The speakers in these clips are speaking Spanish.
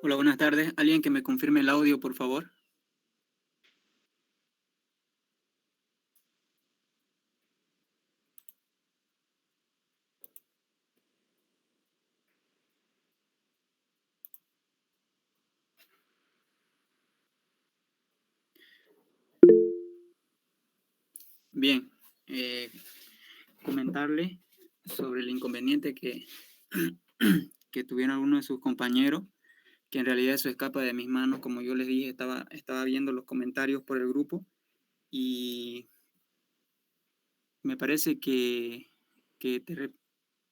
Hola, buenas tardes. ¿Alguien que me confirme el audio, por favor? Bien, comentarle sobre el inconveniente que, que tuvieron algunos de sus compañeros, que en realidad eso escapa de mis manos. Como yo les dije, estaba viendo los comentarios por el grupo y me parece que te, re-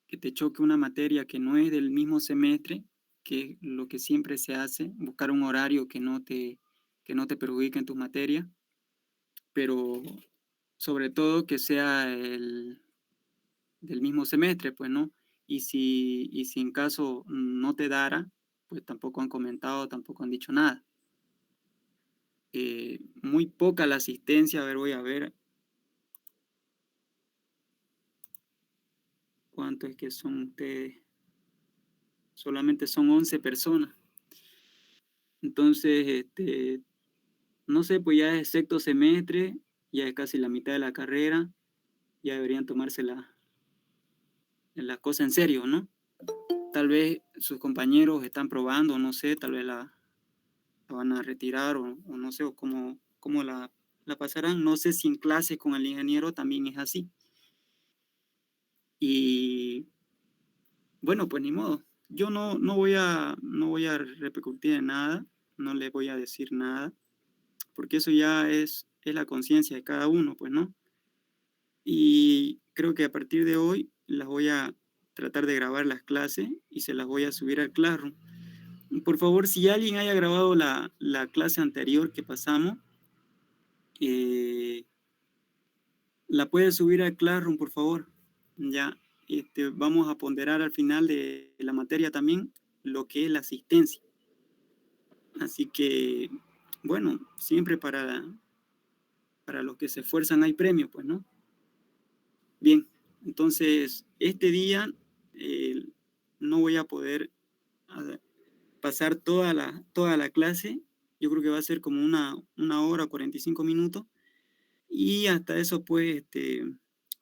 que te choque una materia que no es del mismo semestre, que es lo que siempre se hace, buscar un horario que no te perjudique en tus materias, pero sobre todo que sea del mismo semestre, pues, ¿no? Y si en caso no te dara, pues tampoco han comentado, tampoco han dicho nada. Muy poca la asistencia, a ver, voy a ver cuánto es que son ustedes. Solamente son 11 personas. Entonces, no sé, pues ya es sexto semestre, ya es casi la mitad de la carrera, ya deberían tomarse la cosa en serio, ¿no? Tal vez sus compañeros están probando, no sé, tal vez la van a retirar o no sé, o cómo la pasarán. No sé si en clase con el ingeniero también es así. Y bueno, pues ni modo. Yo no voy a repercutir en nada, no le voy a decir nada, porque eso ya es la conciencia de cada uno, pues, ¿no? Y creo que a partir de hoy las voy a tratar de grabar las clases y se las voy a subir al Classroom. Por favor, si alguien haya grabado la clase anterior que pasamos, eh, la puedes subir al Classroom, por favor. Ya, vamos a ponderar al final de la materia también lo que es la asistencia. Así que, bueno, siempre para los que se esfuerzan hay premio, pues, ¿no? Bien, entonces, este día eh, no voy a poder a- pasar toda la clase. Yo creo que va a ser como una hora, 45 minutos. Y hasta eso, pues,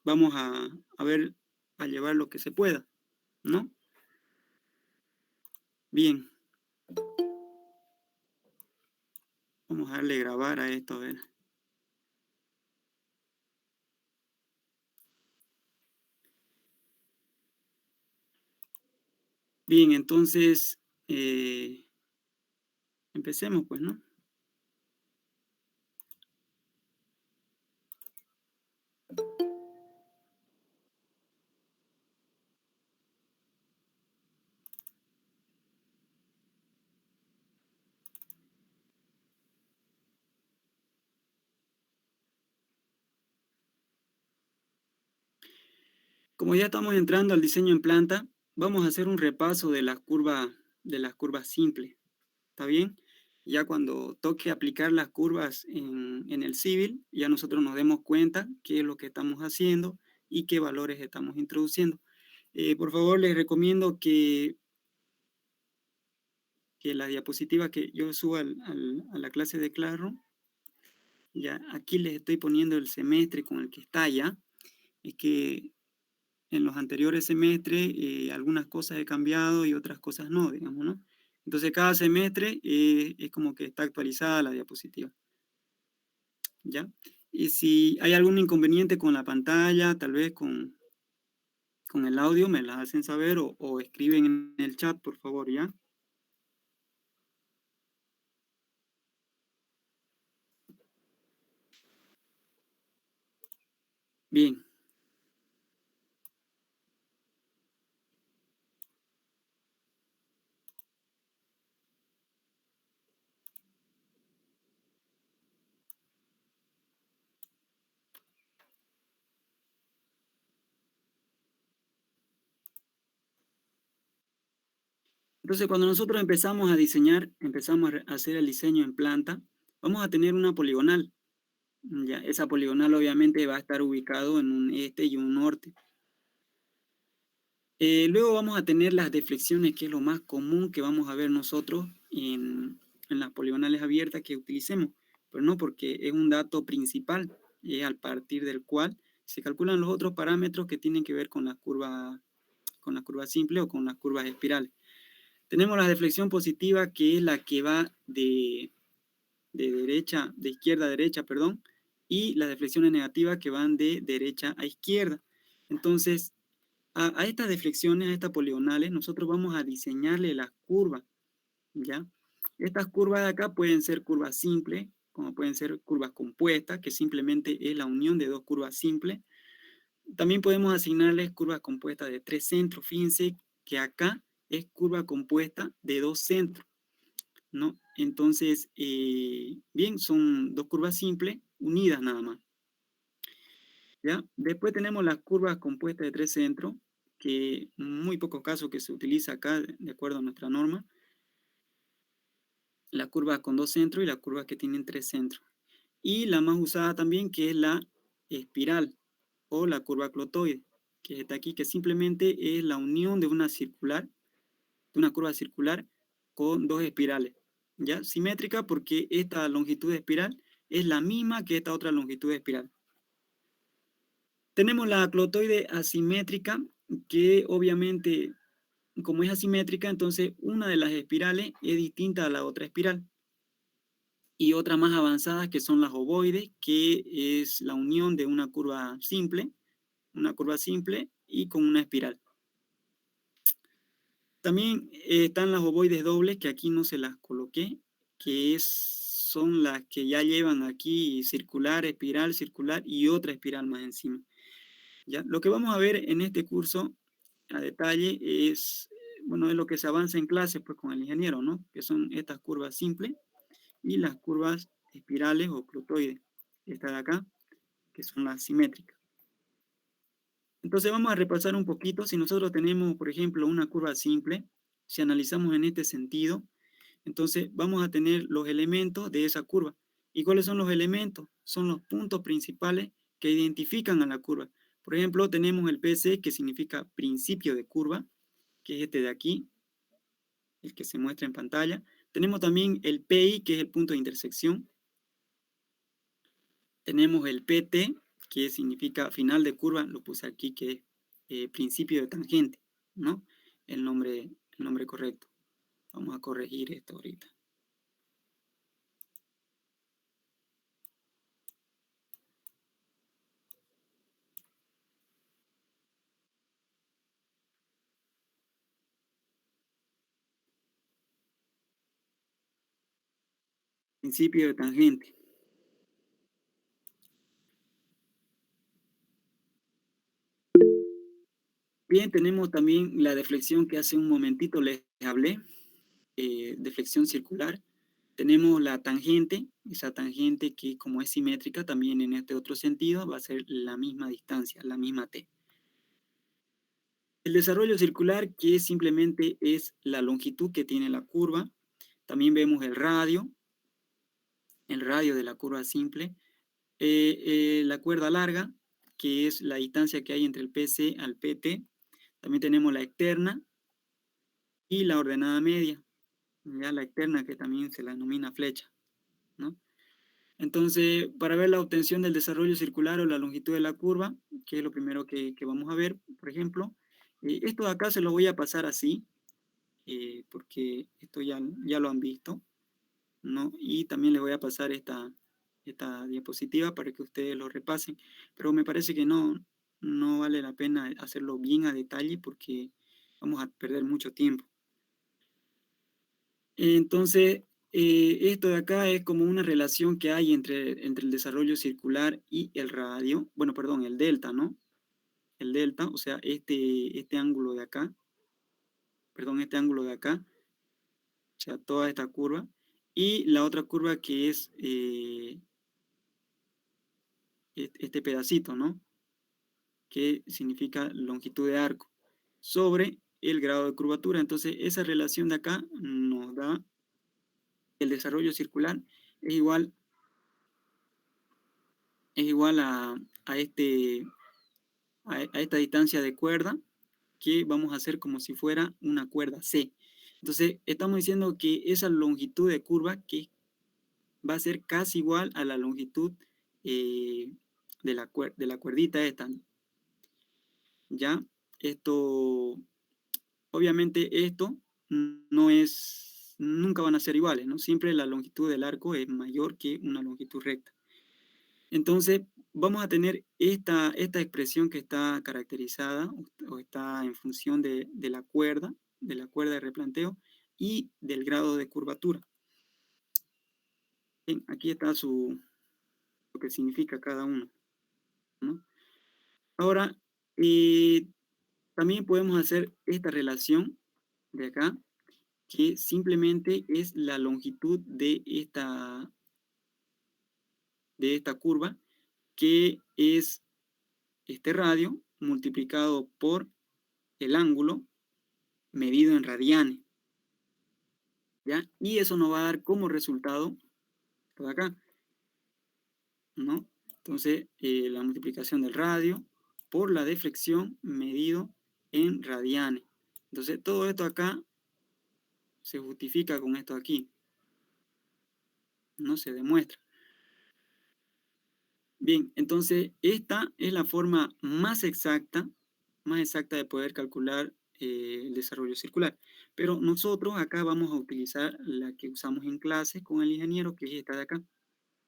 vamos a ver, a llevar lo que se pueda, ¿no? Bien, vamos a darle grabar a esto, a ver. Bien, entonces, empecemos, pues, ¿no? Como ya estamos entrando al diseño en planta, vamos a hacer un repaso de las curvas simples, ¿está bien? Ya cuando toque aplicar las curvas en el civil, ya nosotros nos demos cuenta qué es lo que estamos haciendo y qué valores estamos introduciendo. Por favor, les recomiendo que la diapositiva que yo suba a la clase de Classroom, ya aquí les estoy poniendo el semestre con el que está ya. Es que en los anteriores semestres algunas cosas he cambiado y otras cosas no, digamos, ¿no? Entonces cada semestre es como que está actualizada la diapositiva, ¿ya? Y si hay algún inconveniente con la pantalla, tal vez con el audio, me las hacen saber o escriben en el chat, por favor, ¿ya? Bien. Entonces, cuando nosotros empezamos a diseñar, empezamos a hacer el diseño en planta, vamos a tener una poligonal. Ya, esa poligonal obviamente va a estar ubicado en un este y un norte. Luego vamos a tener las deflexiones, que es lo más común que vamos a ver nosotros en las poligonales abiertas que utilicemos, pero no porque es un dato principal, a partir del cual se calculan los otros parámetros que tienen que ver con la curva simple o con las curvas espirales. Tenemos la deflexión positiva, que es la que va de izquierda a derecha, perdón, y las deflexiones negativas que van de derecha a izquierda. Entonces, a estas deflexiones, a estas poligonales, nosotros vamos a diseñarle las curvas, ¿ya? Estas curvas de acá pueden ser curvas simples, como pueden ser curvas compuestas, que simplemente es la unión de dos curvas simples. También podemos asignarles curvas compuestas de tres centros. Fíjense que acá es curva compuesta de dos centros, ¿no? Entonces, bien, son dos curvas simples unidas nada más, ¿ya? Después tenemos las curvas compuestas de tres centros, que muy pocos casos que se utiliza acá, de acuerdo a nuestra norma. La curva con dos centros y las curvas que tienen tres centros. Y la más usada también, que es la espiral o la curva clotoide, que está aquí, que simplemente es la unión de una curva circular con dos espirales, ¿ya? Simétrica, porque esta longitud de espiral es la misma que esta otra longitud de espiral. Tenemos la clotoide asimétrica, que obviamente, como es asimétrica, entonces una de las espirales es distinta a la otra espiral. Y otras más avanzadas, que son las ovoides, que es la unión de una curva simple y con una espiral. También están las ovoides dobles, que aquí no se las coloqué, que son las que ya llevan aquí circular, espiral, circular y otra espiral más encima, ¿ya? Lo que vamos a ver en este curso a detalle es, bueno, es lo que se avanza en clase pues, con el ingeniero, ¿no? Que son estas curvas simples y las curvas espirales o clotoides, esta de acá, que son las simétricas. Entonces vamos a repasar un poquito. Si nosotros tenemos, por ejemplo, una curva simple, si analizamos en este sentido, entonces vamos a tener los elementos de esa curva. ¿Y cuáles son los elementos? Son los puntos principales que identifican a la curva. Por ejemplo, tenemos el PC, que significa principio de curva, que es este de aquí, el que se muestra en pantalla. Tenemos también el PI, que es el punto de intersección. Tenemos el PT, que significa final de curva, lo puse aquí, que es principio de tangente, ¿no? El nombre correcto. Vamos a corregir esto ahorita. Principio de tangente. Bien, tenemos también la deflexión que hace un momentito les hablé, deflexión circular. Tenemos la tangente, esa tangente que como es simétrica también en este otro sentido va a ser la misma distancia, la misma t. El desarrollo circular, que simplemente es la longitud que tiene la curva. También vemos el radio de la curva simple. La cuerda larga, que es la distancia que hay entre el PC al PT. También tenemos la externa y la ordenada media. Ya la externa, que también se la denomina flecha, ¿no? Entonces, para ver la obtención del desarrollo circular o la longitud de la curva, que es lo primero que vamos a ver, por ejemplo, esto de acá se lo voy a pasar así, porque esto ya lo han visto, ¿no? Y también les voy a pasar esta diapositiva para que ustedes lo repasen, pero me parece que no vale la pena hacerlo bien a detalle porque vamos a perder mucho tiempo. Entonces, esto de acá es como una relación que hay entre el desarrollo circular y el radio, bueno, perdón, el delta, ¿no? El delta, o sea, este ángulo de acá, perdón, este ángulo de acá, o sea, toda esta curva, y la otra curva que es este pedacito, ¿no? Que significa longitud de arco, sobre el grado de curvatura. Entonces, esa relación de acá nos da el desarrollo circular es igual a esta distancia de cuerda, que vamos a hacer como si fuera una cuerda C. Entonces, estamos diciendo que esa longitud de curva que va a ser casi igual a la longitud de la cuerdita esta. ¿Ya? Esto, obviamente esto no es, nunca van a ser iguales, ¿no? Siempre la longitud del arco es mayor que una longitud recta. Entonces, vamos a tener esta expresión que está caracterizada o está en función de la cuerda de replanteo y del grado de curvatura. Bien, aquí está lo que significa cada uno, ¿no? Ahora, también podemos hacer esta relación de acá, que simplemente es la longitud de esta curva, que es este radio multiplicado por el ángulo medido en radianes, ¿ya? Y eso nos va a dar como resultado por acá, ¿no? Entonces, la multiplicación del radio por la deflexión medido en radianes. Entonces, todo esto acá se justifica con esto aquí, no se demuestra. Bien, entonces esta es la forma más exacta de poder calcular el desarrollo circular. Pero nosotros acá vamos a utilizar la que usamos en clase con el ingeniero, que es esta de acá,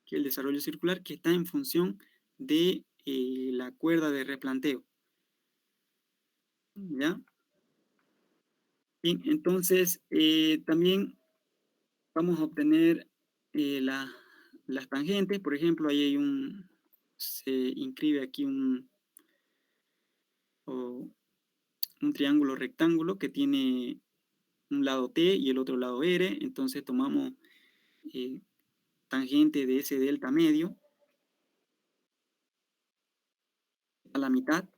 que es el desarrollo circular, que está en función de la cuerda de replanteo. ¿Ya? Bien, entonces también vamos a obtener las tangentes. Por ejemplo, ahí hay se inscribe aquí un triángulo rectángulo que tiene un lado T y el otro lado R. Entonces tomamos eh, tangente de ese delta medio a la mitad,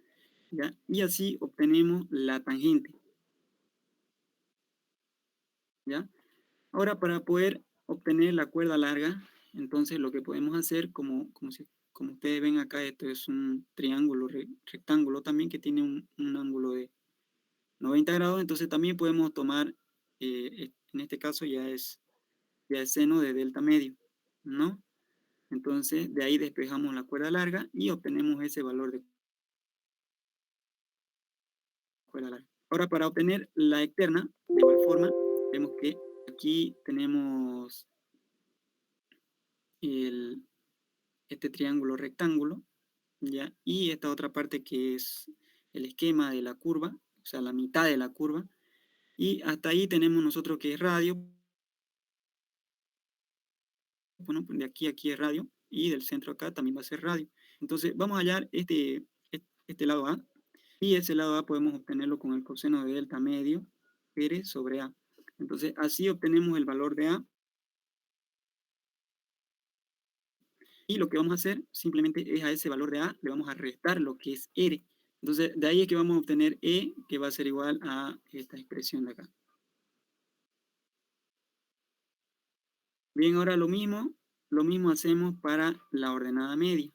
¿ya? Y así obtenemos la tangente, ¿ya? Ahora, para poder obtener la cuerda larga, entonces lo que podemos hacer, como ustedes ven acá, esto es un triángulo rectángulo también que tiene un ángulo de 90 grados, entonces también podemos tomar, en este caso ya es seno de delta medio, ¿no? Entonces de ahí despejamos la cuerda larga y obtenemos ese valor de cuerda larga. Ahora, para obtener la externa, de igual forma, vemos que aquí tenemos el, este triángulo rectángulo, ¿ya? Y esta otra parte que es el esquema de la curva, o sea, la mitad de la curva, y hasta ahí tenemos nosotros que es radio, bueno, de aquí a aquí es radio, y del centro acá también va a ser radio. Entonces, vamos a hallar este lado A, y ese lado A podemos obtenerlo con el coseno de delta medio R sobre A. Entonces, así obtenemos el valor de A, y lo que vamos a hacer simplemente es a ese valor de A le vamos a restar lo que es R. Entonces, de ahí es que vamos a obtener E, que va a ser igual a esta expresión de acá. Bien, ahora lo mismo hacemos para la ordenada media.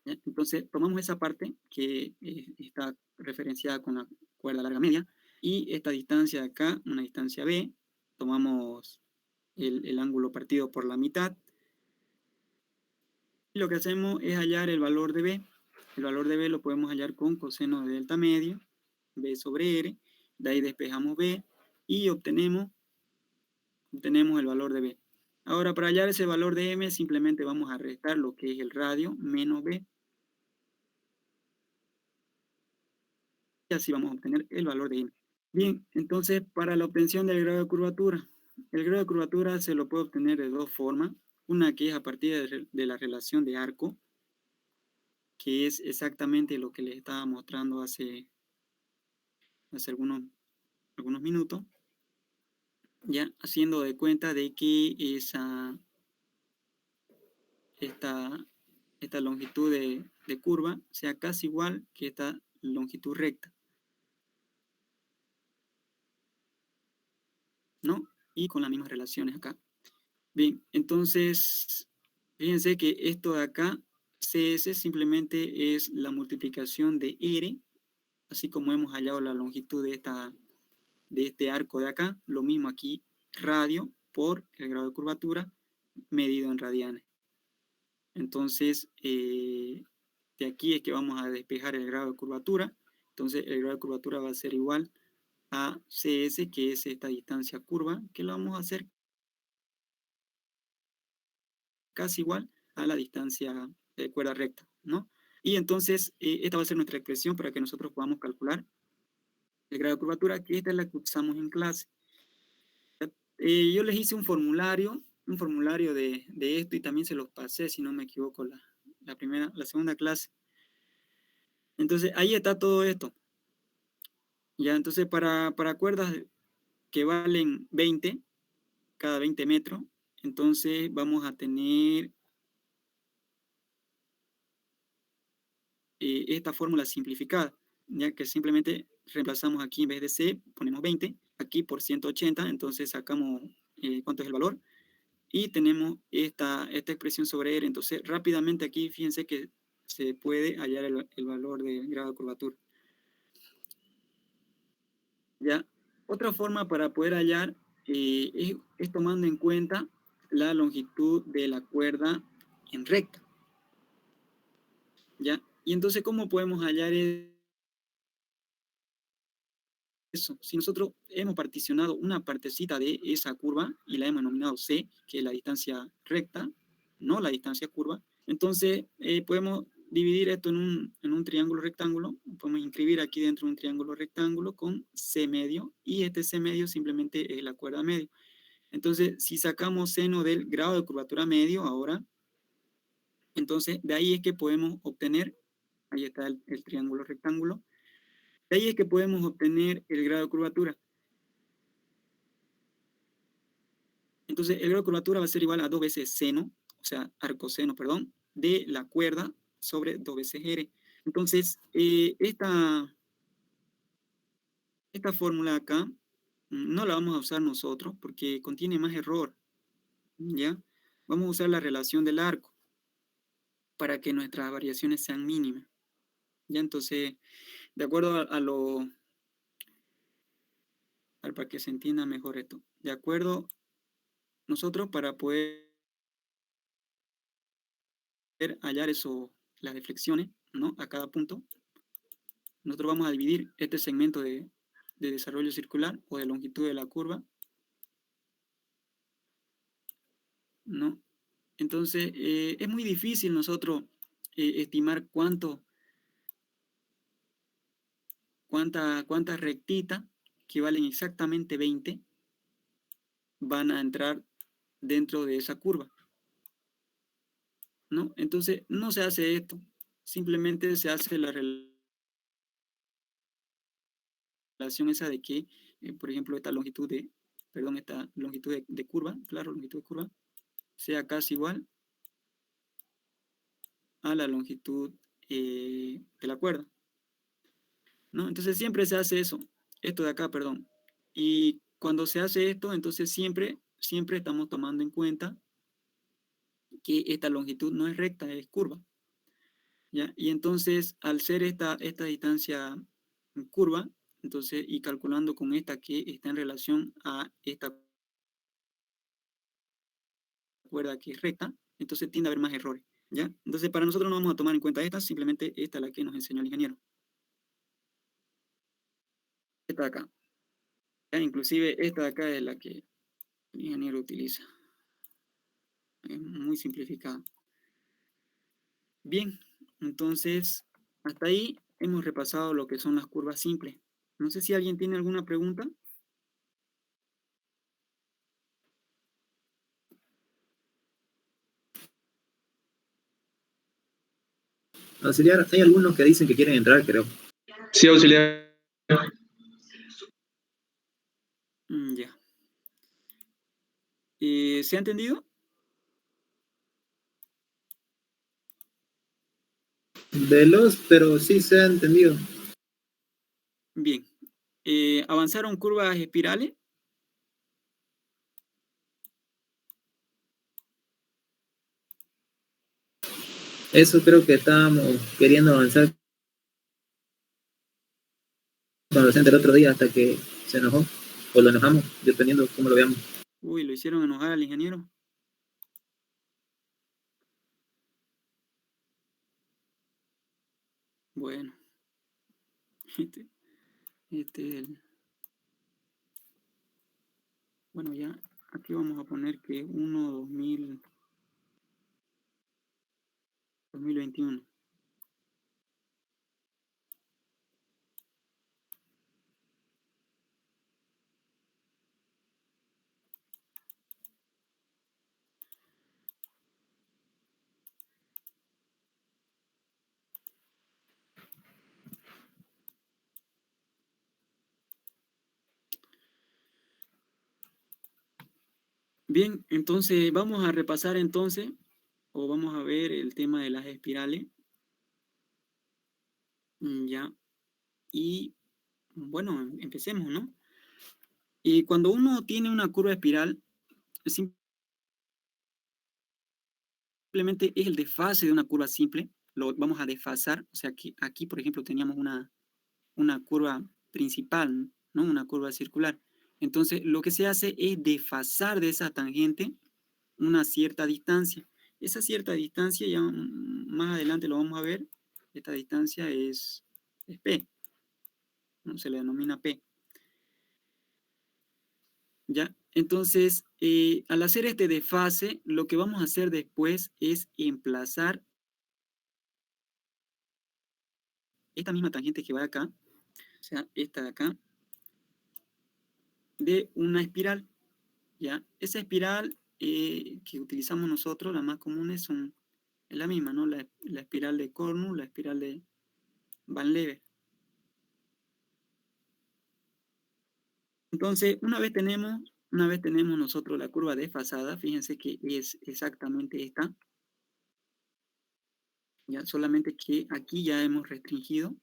¿Ya? Entonces, tomamos esa parte que está referenciada con la cuerda larga media, y esta distancia de acá, una distancia B, tomamos el ángulo partido por la mitad, y lo que hacemos es hallar el valor de B. El valor de B lo podemos hallar con coseno de delta medio, B sobre R, de ahí despejamos B, y obtenemos el valor de B. Ahora, para hallar ese valor de M, simplemente vamos a restar lo que es el radio menos B, y así vamos a obtener el valor de M. Bien, entonces para la obtención del grado de curvatura, el grado de curvatura se lo puede obtener de dos formas. Una que es a partir de la relación de arco, que es exactamente lo que les estaba mostrando hace algunos minutos, ya haciendo de cuenta de que esta, esta longitud de curva sea casi igual que esta longitud recta, ¿no? Y con las mismas relaciones acá. Bien, entonces, fíjense que esto de acá, CS simplemente es la multiplicación de R así como hemos hallado la longitud de este arco de acá, lo mismo aquí, radio por el grado de curvatura medido en radianes. Entonces, de aquí es que vamos a despejar el grado de curvatura. Entonces, el grado de curvatura va a ser igual a CS, que es esta distancia curva, que lo vamos a hacer casi igual a la distancia de cuerda recta, ¿no? Y entonces, esta va a ser nuestra expresión para que nosotros podamos calcular el grado de curvatura, que esta es la que usamos en clase. Yo les hice un formulario de esto y también se los pasé, si no me equivoco, la segunda clase. Entonces, ahí está todo esto. Ya, entonces, para cuerdas que valen 20, cada 20 metros, entonces vamos a tener esta fórmula simplificada, ya que simplemente reemplazamos aquí en vez de C, ponemos 20, aquí por 180, entonces sacamos cuánto es el valor, y tenemos esta expresión sobre R. Entonces, rápidamente aquí, fíjense que se puede hallar el valor del grado de curvatura. ¿Ya? Otra forma para poder hallar es tomando en cuenta la longitud de la cuerda en recta. ¿Ya? Y entonces, ¿cómo podemos hallar eso? Si nosotros hemos particionado una partecita de esa curva y la hemos denominado C, que es la distancia recta, no la distancia curva, entonces podemos dividir esto en un triángulo rectángulo, podemos inscribir aquí dentro un triángulo rectángulo con C medio, y este C medio simplemente es la cuerda medio. Entonces, si sacamos seno del grado de curvatura medio ahora, entonces de ahí es que podemos obtener, ahí está el triángulo rectángulo, de ahí es que podemos obtener el grado de curvatura. Entonces, el grado de curvatura va a ser igual a 2 veces seno, o sea, arcoseno, perdón, de la cuerda sobre 2 veces R. Entonces, esta fórmula acá no la vamos a usar nosotros porque contiene más error, ¿ya? Vamos a usar la relación del arco para que nuestras variaciones sean mínimas, ¿ya? Entonces, de acuerdo para que se entienda mejor esto, de acuerdo, nosotros para poder hallar las deflexiones, ¿no? A cada punto, nosotros vamos a dividir este segmento de desarrollo circular o de longitud de la curva, ¿no? Entonces, es muy difícil nosotros estimar cuántas rectitas, que valen exactamente 20, van a entrar dentro de esa curva, ¿no? Entonces, no se hace esto, simplemente se hace la relación esa de que, por ejemplo, esta longitud de curva, claro, longitud de curva, sea casi igual a la longitud de la cuerda, ¿no? Entonces siempre se hace eso, esto de acá, perdón. Y cuando se hace esto, entonces siempre estamos tomando en cuenta que esta longitud no es recta, es curva, ¿ya? Y entonces, al ser esta distancia curva, entonces, y calculando con esta que está en relación a esta cuerda que es recta, entonces tiende a haber más errores, ¿ya? Entonces, para nosotros no vamos a tomar en cuenta esta, simplemente esta es la que nos enseñó el ingeniero. Esta de acá. ¿Ya? Inclusive esta de acá es la que el ingeniero utiliza. Es muy simplificada. Bien, entonces, hasta ahí hemos repasado lo que son las curvas simples. No sé si alguien tiene alguna pregunta. Auxiliar, hay algunos que dicen que quieren entrar, creo. Sí, auxiliar. Ya. ¿Se ha entendido? Veloz, pero sí se ha entendido. Bien. ¿Avanzaron curvas espirales? Eso creo que estábamos queriendo avanzar adolescente el otro día hasta que se enojó, o lo enojamos, dependiendo de cómo lo veamos. Uy, lo hicieron enojar al ingeniero. Bueno, este es el... Bueno, ya aquí vamos a poner que 2021. Bien, entonces vamos a repasar entonces, o vamos a ver el tema de las espirales. Ya, y bueno, empecemos, ¿no? Y cuando uno tiene una curva espiral, simplemente es el desfase de una curva simple, lo vamos a desfasar, o sea que aquí, por ejemplo, teníamos una curva principal, ¿no? Una curva circular. Entonces, lo que se hace es desfasar de esa tangente una cierta distancia. Esa cierta distancia, ya más adelante lo vamos a ver, esta distancia es P, ¿no? Se le denomina P. ¿Ya? Entonces, al hacer este desfase, lo que vamos a hacer después es emplazar esta misma tangente que va acá, o sea, esta de acá, de una espiral, ¿ya? Esa espiral que utilizamos nosotros, las más comunes es la misma, ¿no? La espiral de Cornu, la espiral de Van Leeuwen. Entonces, una vez tenemos nosotros la curva desfasada, fíjense que es exactamente esta, ¿ya? Solamente que aquí ya hemos restringido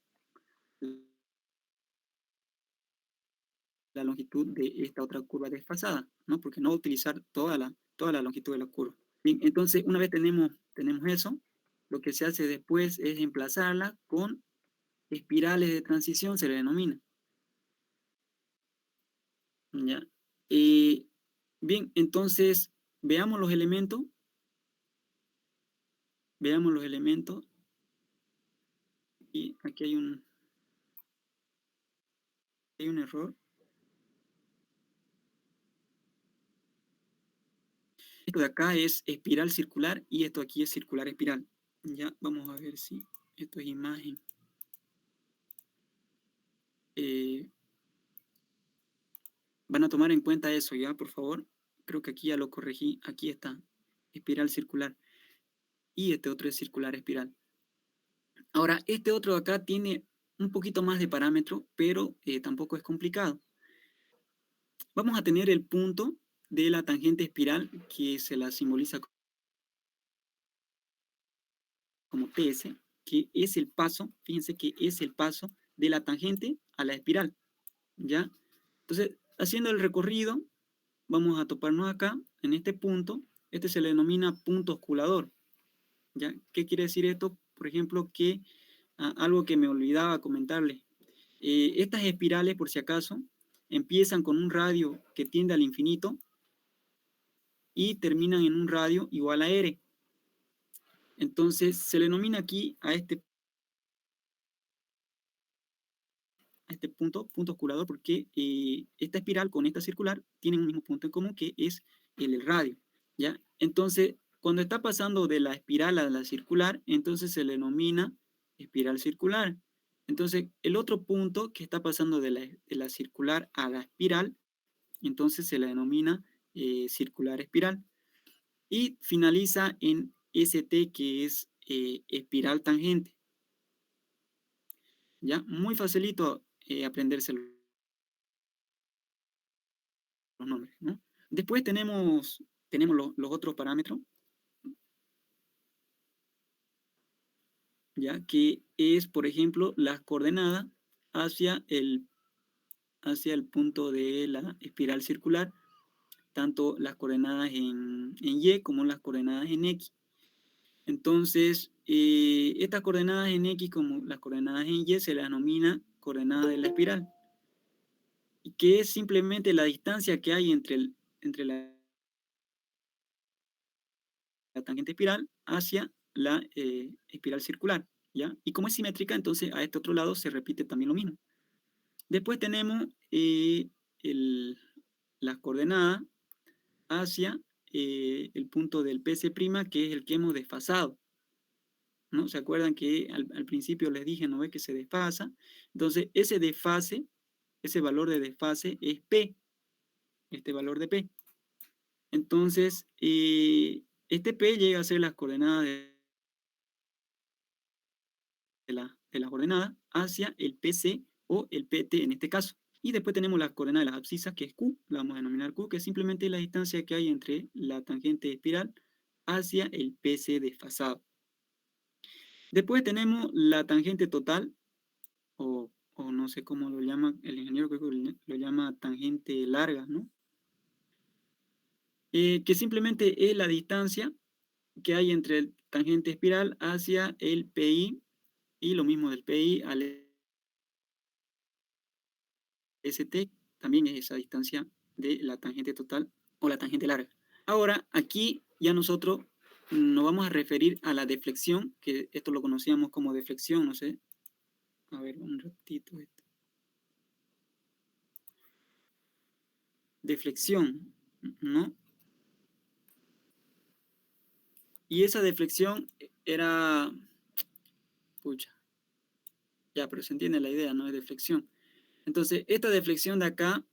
la longitud de esta otra curva desfasada, ¿no? Porque no va a utilizar toda la longitud de la curva. Bien, entonces, una vez tenemos eso, lo que se hace después es emplazarla con espirales de transición, se le denomina. ¿Ya? Bien, entonces, veamos los elementos. Veamos los elementos. Y aquí hay un error. Esto de acá es espiral circular y esto aquí es circular espiral. Ya, vamos a ver si esto es imagen. Van a tomar en cuenta eso ya, por favor. Creo que aquí ya lo corregí. Aquí está, espiral circular. Y este otro es circular espiral. Ahora, este otro de acá tiene un poquito más de parámetro, pero tampoco es complicado. Vamos a tener el punto de la tangente espiral que se la simboliza como TS, que es el paso, fíjense que es el paso de la tangente a la espiral, ¿ya? Entonces, haciendo el recorrido, vamos a toparnos acá, en este punto, este se le denomina punto osculador, ¿ya? ¿Qué quiere decir esto? Por ejemplo, que algo que me olvidaba comentarles, estas espirales, por si acaso, empiezan con un radio que tiende al infinito y terminan en un radio igual a R. Entonces, se le denomina aquí a este punto osculador porque esta espiral con esta circular tienen un mismo punto en común que es el radio, ¿ya? Entonces, cuando está pasando de la espiral a la circular, entonces se le denomina espiral circular. Entonces, el otro punto que está pasando de la circular a la espiral, entonces se le denomina circular espiral. Y finaliza en ST, que es espiral tangente. ¿Ya? Muy facilito aprendérselo los nombres, ¿no? Después tenemos los otros parámetros, ¿ya? Que es, por ejemplo, las coordenadas hacia el punto de la espiral circular, tanto las coordenadas en Y como las coordenadas en X. Entonces, estas coordenadas en X como las coordenadas en Y se las denomina coordenadas de la espiral. que es simplemente la distancia que hay entre la tangente espiral hacia la espiral circular, ¿ya? Y como es simétrica, entonces a este otro lado se repite también lo mismo. Después tenemos las coordenadas hacia el punto del PC', que es el que hemos desfasado, ¿no? ¿Se acuerdan que al principio les dije, no ve que se desfasa? Entonces, ese desfase, ese valor de desfase es P, este valor de P. Entonces, este P llega a ser las coordenadas de la coordenada hacia el PC o el PT en este caso. Y después tenemos la coordenada de las abscisas, que es Q, la vamos a denominar Q, que es simplemente la distancia que hay entre la tangente espiral hacia el PC desfasado. Después tenemos la tangente total, o no sé cómo lo llama el ingeniero, creo que lo llama tangente larga, ¿no? Que simplemente es la distancia que hay entre el tangente espiral hacia el PI, y lo mismo del PI al ST, también es esa distancia de la tangente total o la tangente larga. Ahora, aquí ya nosotros nos vamos a referir a la deflexión, que esto lo conocíamos como deflexión, no sé. A ver, un ratito esto. Deflexión, ¿no? Y esa deflexión era... Pucha. Ya, pero se entiende la idea, ¿no? Es deflexión. Entonces, esta deflexión de acá,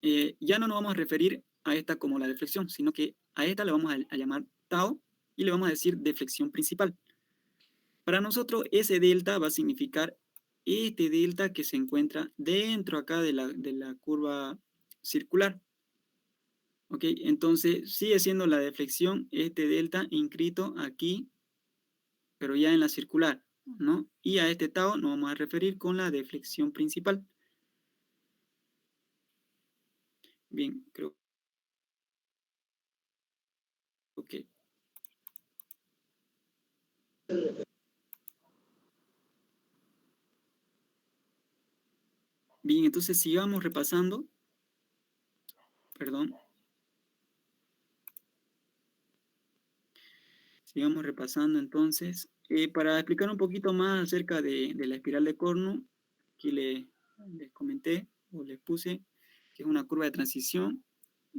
ya no nos vamos a referir a esta como la deflexión, sino que a esta le vamos a llamar tau y le vamos a decir deflexión principal. Para nosotros, ese delta va a significar este delta que se encuentra dentro acá de la curva circular. ¿Ok? Entonces, sigue siendo la deflexión, este delta inscrito aquí, pero ya en la circular, ¿no? Y a este tau nos vamos a referir con la deflexión principal. Bien, creo. Ok. Bien, entonces sigamos repasando. Perdón. Sigamos repasando entonces. Para explicar un poquito más acerca de la espiral de Cournot, aquí les comenté o les puse que es una curva de transición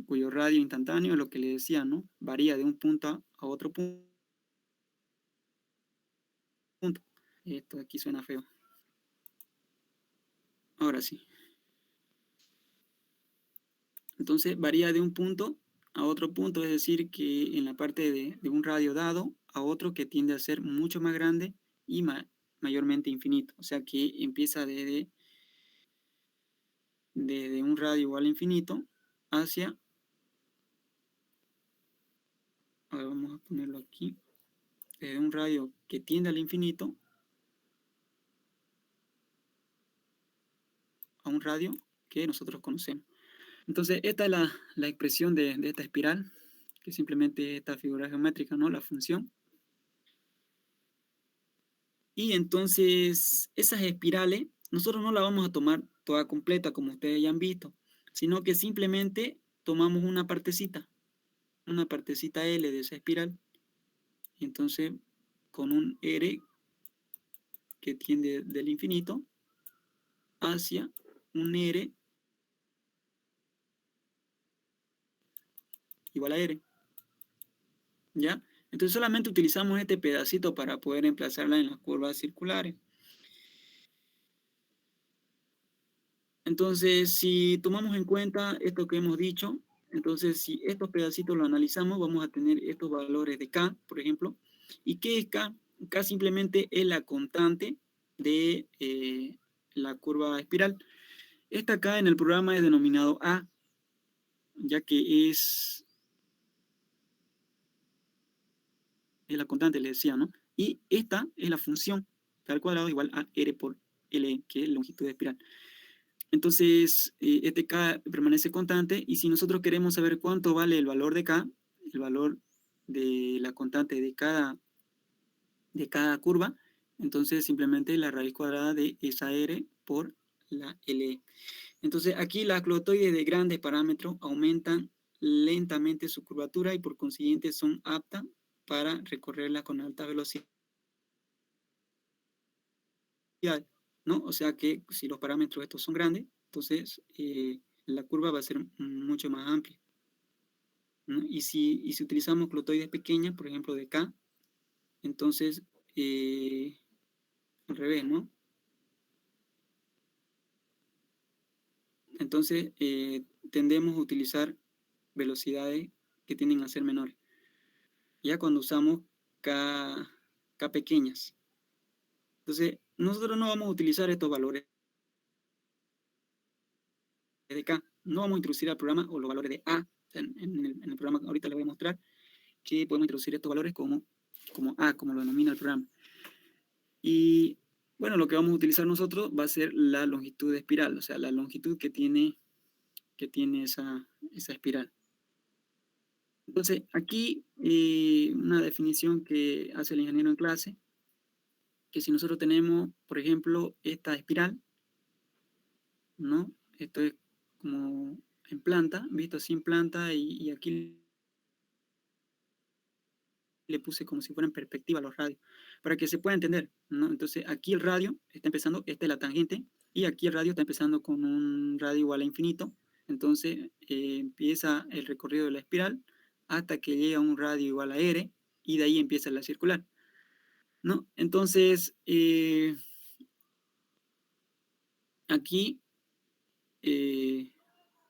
cuyo radio instantáneo es lo que les decía, ¿no? Varía de un punto a otro punto. Esto aquí suena feo. Ahora sí. Entonces varía de un punto a otro punto, es decir, que en la parte de un radio dado a otro que tiende a ser mucho más grande y mayormente infinito. O sea que empieza desde un radio igual a infinito hacia, a ver, vamos a ponerlo aquí, desde un radio que tiende al infinito a un radio que nosotros conocemos. Entonces, esta es la expresión de esta espiral, que simplemente esta figura geométrica, ¿no? La función. Y entonces, esas espirales, nosotros no las vamos a tomar toda completa, como ustedes ya han visto, sino que simplemente tomamos una partecita L de esa espiral. Y entonces, con un R que tiende del infinito hacia un R igual a R. ¿Ya? Entonces solamente utilizamos este pedacito para poder emplazarla en las curvas circulares. Entonces, si tomamos en cuenta esto que hemos dicho, entonces si estos pedacitos lo analizamos, vamos a tener estos valores de K, por ejemplo. ¿Y qué es K? K simplemente es la constante de la curva espiral. Esta K en el programa es denominado A, ya que es la constante, les decía, ¿no? Y esta es la función, K al cuadrado igual a R por L, que es la longitud de espiral. Entonces, este K permanece constante, y si nosotros queremos saber cuánto vale el valor de K, el valor de la constante de cada curva, Entonces simplemente la raíz cuadrada de esa R por la LE. Entonces aquí las clotoides de grandes parámetros aumentan lentamente su curvatura y por consiguiente son aptas para recorrerla con alta velocidad, ¿no? O sea que si los parámetros estos son grandes, entonces la curva va a ser mucho más amplia, ¿no? Y si utilizamos clotoides pequeñas, por ejemplo de K, entonces al revés, ¿no? Entonces tendemos a utilizar velocidades que tienden a ser menores. Ya cuando usamos K pequeñas. Entonces, nosotros no vamos a utilizar estos valores de K. No vamos a introducir al programa o los valores de A. O sea, en el programa ahorita les voy a mostrar que podemos introducir estos valores como A, como lo denomina el programa. Y bueno, lo que vamos a utilizar nosotros va a ser la longitud de espiral, o sea, la longitud que tiene esa espiral. Entonces, aquí una definición que hace el ingeniero en clase, que si nosotros tenemos, por ejemplo, esta espiral, ¿no? Esto es como en planta, visto así en planta, y aquí le puse como si fuera en perspectiva los radios, para que se pueda entender, ¿no? Entonces, aquí el radio está empezando, esta es la tangente, y aquí el radio está empezando con un radio igual a infinito, entonces empieza el recorrido de la espiral hasta que llega a un radio igual a R, y de ahí empieza la circular, ¿no? Entonces, aquí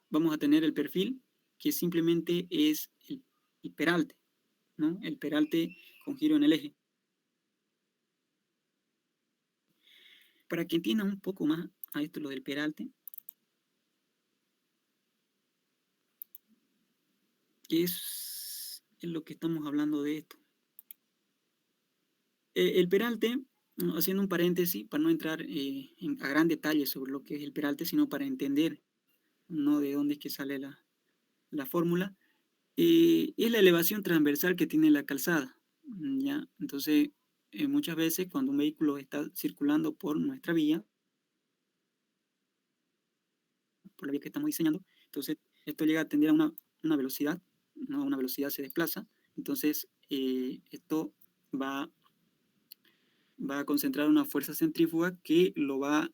vamos a tener el perfil que simplemente es el peralte, ¿no? El peralte con giro en el eje. Para que entiendan un poco más a esto lo del peralte, que es lo que estamos hablando de esto. El peralte, haciendo un paréntesis, para no entrar a gran detalle sobre lo que es el peralte, sino para entender, ¿no?, de dónde es que sale la fórmula, es la elevación transversal que tiene la calzada, ¿ya? Entonces, muchas veces cuando un vehículo está circulando por nuestra vía, por la vía que estamos diseñando, entonces esto llega a tender a una velocidad, ¿no? Una velocidad se desplaza, entonces esto va a concentrar una fuerza centrífuga que lo va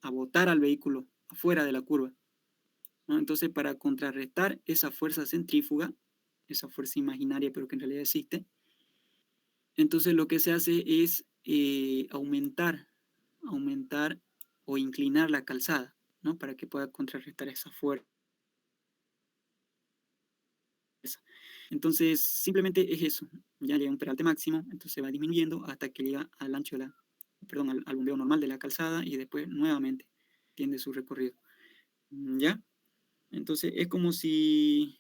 a botar al vehículo afuera de la curva, ¿no? Entonces, para contrarrestar esa fuerza centrífuga, esa fuerza imaginaria pero que en realidad existe, entonces lo que se hace es aumentar o inclinar la calzada, ¿no?, para que pueda contrarrestar esa fuerza. Entonces, simplemente es eso. Ya llega a un peralte máximo, entonces va disminuyendo hasta que llega al ancho de al bombeo normal de la calzada y después nuevamente tiende su recorrido. ¿Ya? Entonces, es como si...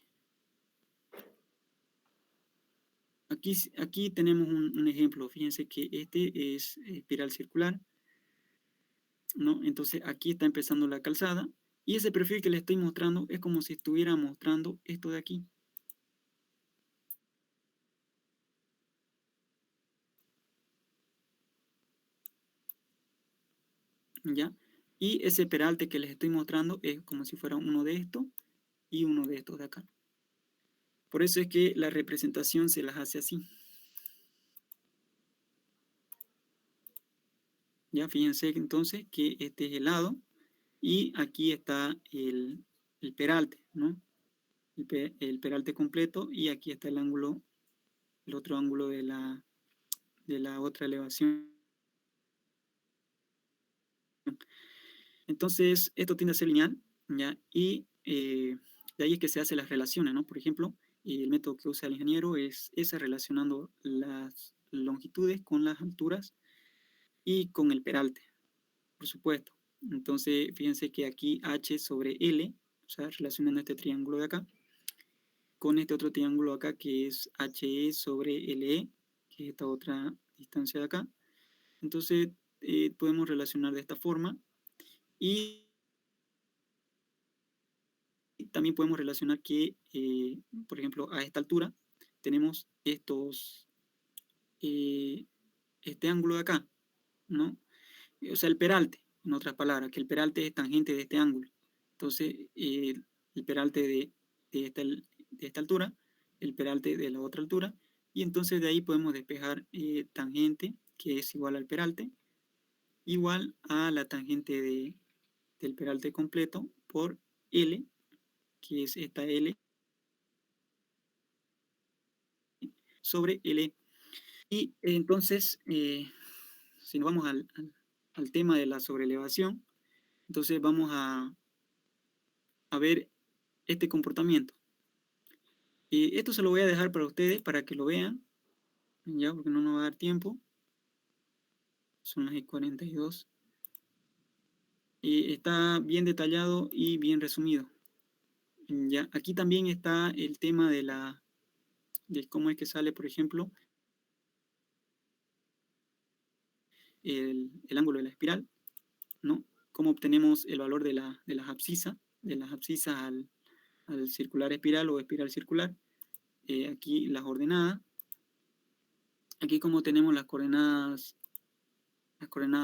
Aquí tenemos un ejemplo. Fíjense que este es espiral circular, ¿no? Entonces, aquí está empezando la calzada y ese perfil que le estoy mostrando es como si estuviera mostrando esto de aquí. ¿Ya? Y ese peralte que les estoy mostrando es como si fuera uno de estos y uno de estos de acá. Por eso es que la representación se las hace así. Ya, fíjense entonces que este es el lado y aquí está el peralte, ¿no? El peralte completo y aquí está el ángulo, el otro ángulo de la otra elevación. Entonces, esto tiende a ser lineal, ¿ya? Y de ahí es que se hacen las relaciones, ¿no? Por ejemplo, el método que usa el ingeniero es ese, relacionando las longitudes con las alturas y con el peralte, por supuesto. Entonces, fíjense que aquí H sobre L, o sea, relacionando este triángulo de acá, con este otro triángulo acá que es HE sobre LE, que es esta otra distancia de acá. Entonces, podemos relacionar de esta forma y también podemos relacionar que, por ejemplo, a esta altura tenemos este ángulo de acá, ¿no? O sea, el peralte, en otras palabras, que el peralte es tangente de este ángulo. Entonces, el peralte de esta altura, el peralte de la otra altura, y entonces de ahí podemos despejar tangente, que es igual al peralte, igual a la tangente del peralte completo por L, que es esta L, sobre L. Y entonces, si nos vamos al tema de la sobrelevación, entonces vamos a ver este comportamiento. Esto se lo voy a dejar para ustedes, para que lo vean, ya, porque no nos va a dar tiempo. Son las 42. Está bien detallado y bien resumido. Ya, aquí también está el tema de cómo es que sale, por ejemplo, el ángulo de la espiral, ¿no? Cómo obtenemos el valor de las abscisas, al circular espiral o espiral circular. Aquí las ordenadas. Aquí como tenemos las coordenadas